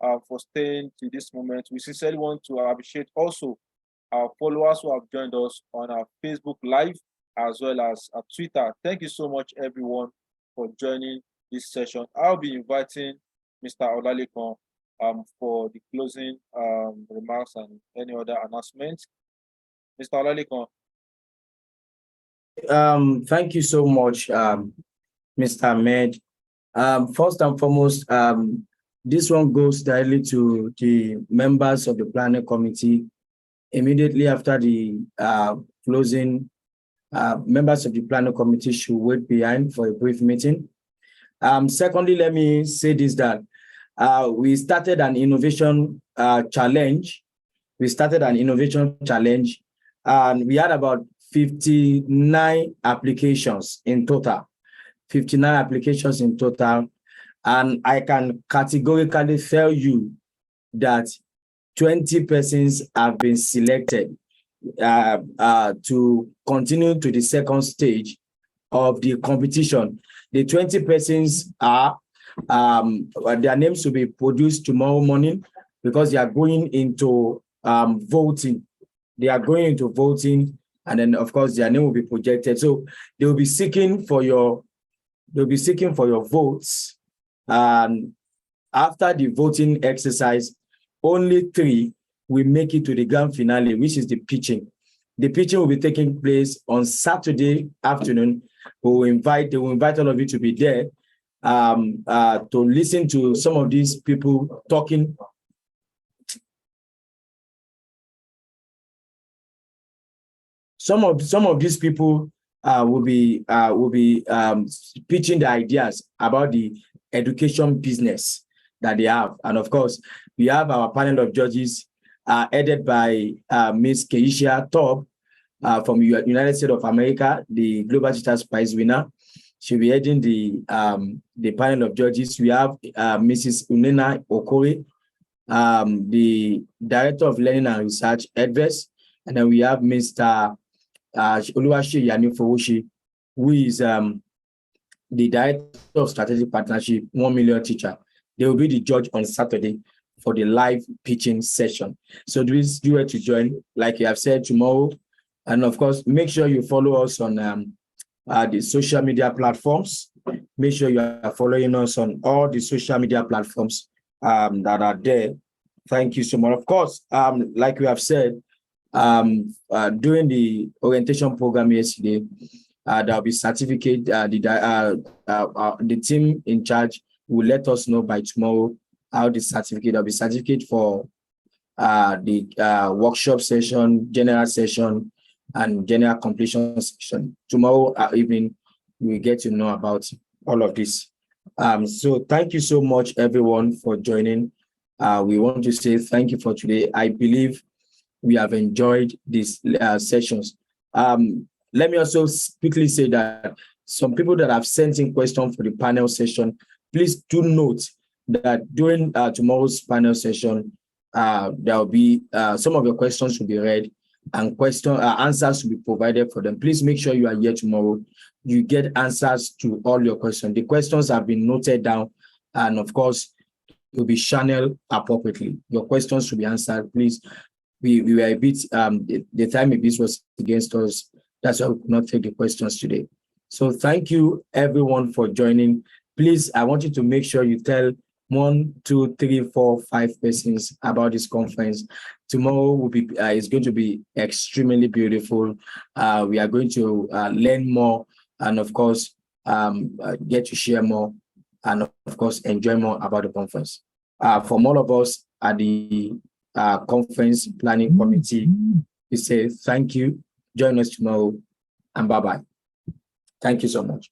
for staying to this moment. We sincerely want to appreciate also our followers who have joined us on our Facebook Live as well as Twitter. Thank you so much, everyone, for joining this session. I'll be inviting Mr. Olalekan for the closing remarks and any other announcements. Mr. Olalekan. Thank you so much, Mr. Ahmed. First and foremost, This one goes directly to the members of the planning committee. Immediately after the closing, members of the planning committee should wait behind for a brief meeting. Secondly, let me say this, that we started an innovation challenge. We started an innovation challenge, and we had about 59 applications in total. 59 applications in total. And I can categorically tell you that 20 persons have been selected to continue to the second stage of the competition. The 20 persons are, their names will be produced tomorrow morning because they are going into voting. They are going into voting, and then of course their name will be projected. So they will be seeking for your votes. And after the voting exercise, only 3 will make it to the grand finale, which is the pitching. The pitching will be taking place on Saturday afternoon. They will invite all of you to be there to listen to some of these people talking. Some of these people will be pitching the ideas about the education business that they have. And of course, we have our panel of judges headed by Ms. Keisha Top from United States of America, the Global Teachers Prize winner. She'll be heading the panel of judges. We have Mrs. Unena Okore, the Director of Learning and Research, EDVES. And then we have Mr. Oluwaseyi Yanifowoshe, who is the Director of Strategic Partnership, 1 Million Teacher. They will be the judge on Saturday for the live pitching session. So please do it to join, like you have said, tomorrow. And of course, make sure you follow us on the social media platforms. Make sure you are following us on all the social media platforms that are there. Thank you so much. Of course, like we have said, during the orientation program yesterday, there will be certificate. The team in charge will let us know by tomorrow how the certificate. There will be certificate for the workshop session, general session, and general completion session. Tomorrow evening, we will get to know about all of this. So thank you so much, everyone, for joining. We want to say thank you for today. I believe we have enjoyed these sessions. Let me also quickly say that some people that have sent in questions for the panel session, please do note that during tomorrow's panel session, there will be some of your questions will be read and answers will be provided for them. Please make sure you are here tomorrow. You get answers to all your questions. The questions have been noted down, and of course, will be channeled appropriately. Your questions will be answered. Please, we were a bit, the time a bit was against us. That's why we could not take the questions today. So thank you everyone for joining. Please, I want you to make sure you tell 1, 2, 3, 4, 5 persons about this conference. Tomorrow will be is going to be extremely beautiful. We are going to learn more and of course get to share more and of course enjoy more about the conference. From all of us at the conference planning committee, we say thank you. Join us tomorrow and bye-bye. Thank you so much.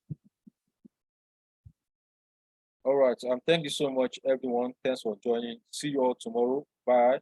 All right. Thank you so much, everyone. Thanks for joining. See you all tomorrow. Bye.